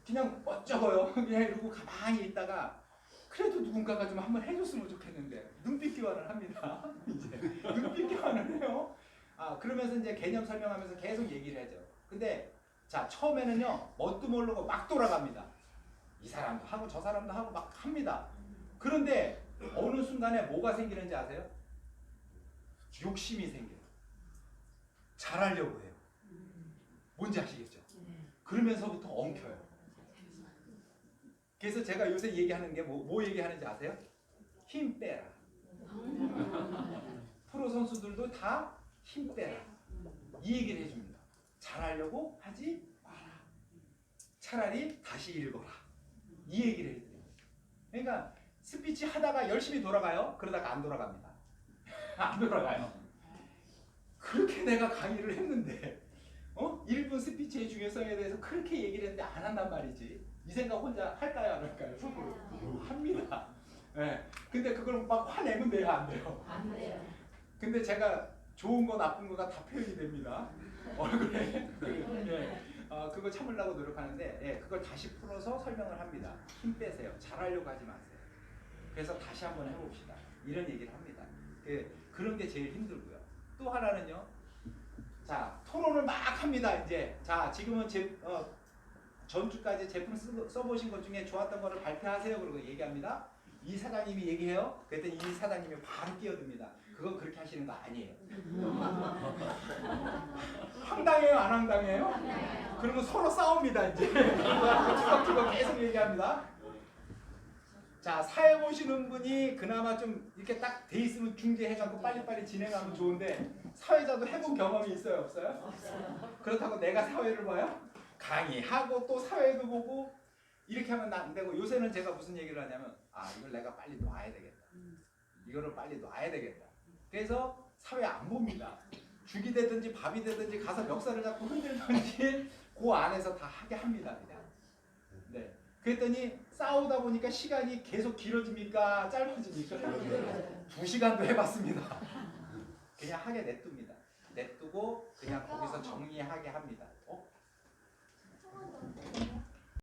그냥 어쩌고요. 그냥 이러고 가만히 있다가 그래도 누군가가 좀 한번 해줬으면 좋겠는데 눈빛 교환을 합니다. 이제 눈빛 교환을 해요. 그러면서 이제 개념 설명하면서 계속 얘기를 하죠. 근데 자, 처음에는요, 뭣도 모르고 막 돌아갑니다. 이 사람도 하고 저 사람도 하고 막 합니다. 그런데 어느 순간에 뭐가 생기는지 아세요? 욕심이 생겨요. 잘하려고 해요. 뭔지 아시겠죠? 그러면서부터 엉켜요. 그래서 제가 요새 얘기하는 게 뭐 얘기하는지 아세요? 힘 빼라. 프로 선수들도 다 힘 빼라. 이 얘기를 해줍니다. 잘하려고 하지 마라. 차라리 다시 읽어라. 이 얘기를 해드려요. 그러니까 스피치 하다가 열심히 돌아가요. 그러다가 안 돌아갑니다. 안 돌아가요. 그렇게 내가 강의를 했는데 1분 스피치의 중요성에 대해서 그렇게 얘기를 했는데 안 한단 말이지. 이 생각 혼자 할까요? 안 할까요? 속으로 합니다. 네. 근데 그걸 막 화내면 돼요? 안 돼요? 안 돼요. 근데 제가 좋은 거 나쁜 거가 다 표현이 됩니다. 얼굴에. 예. 그거 참으려고 노력하는데 예, 그걸 다시 풀어서 설명을 합니다. 힘 빼세요. 잘하려고 하지 마세요. 그래서 다시 한번 해봅시다. 이런 얘기를 합니다. 그런 게 제일 힘들고요. 또 하나는요. 자, 토론을 막 합니다. 이제 자, 지금은 전주까지 제품 써보신 것 중에 좋았던 거를 발표하세요. 그러고 얘기합니다. 이 사장님이 얘기해요. 그랬더니 이 사장님이 바로 끼어듭니다. 그건 그렇게 하시는 거 아니에요. 황당해요? 안 황당해요? 그러면 서로 싸웁니다. 이제 주걱주걱 계속 얘기합니다. 자, 사회 보시는 분이 그나마 좀 이렇게 딱 돼 있으면 중재해갖고 빨리빨리 진행하면 좋은데 사회자도 해본 경험이 있어요? 없어요? 없어요. 그렇다고 내가 사회를 봐요? 강의하고 또 사회도 보고 이렇게 하면 안 되고 요새는 제가 무슨 얘기를 하냐면 이걸 내가 빨리 놔야 되겠다. 이거를 빨리 놔야 되겠다. 그래서 사회 안 봅니다. 죽이 되든지 밥이 되든지 가서 멱살을 잡고 흔들든지 그 안에서 다 하게 합니다. 그냥. 네. 그랬더니 싸우다 보니까 시간이 계속 길어집니까? 짧아집니까? 2시간도 해봤습니다. 그냥 하게 냅둡니다. 냅두고 그냥 거기서 정리하게 합니다.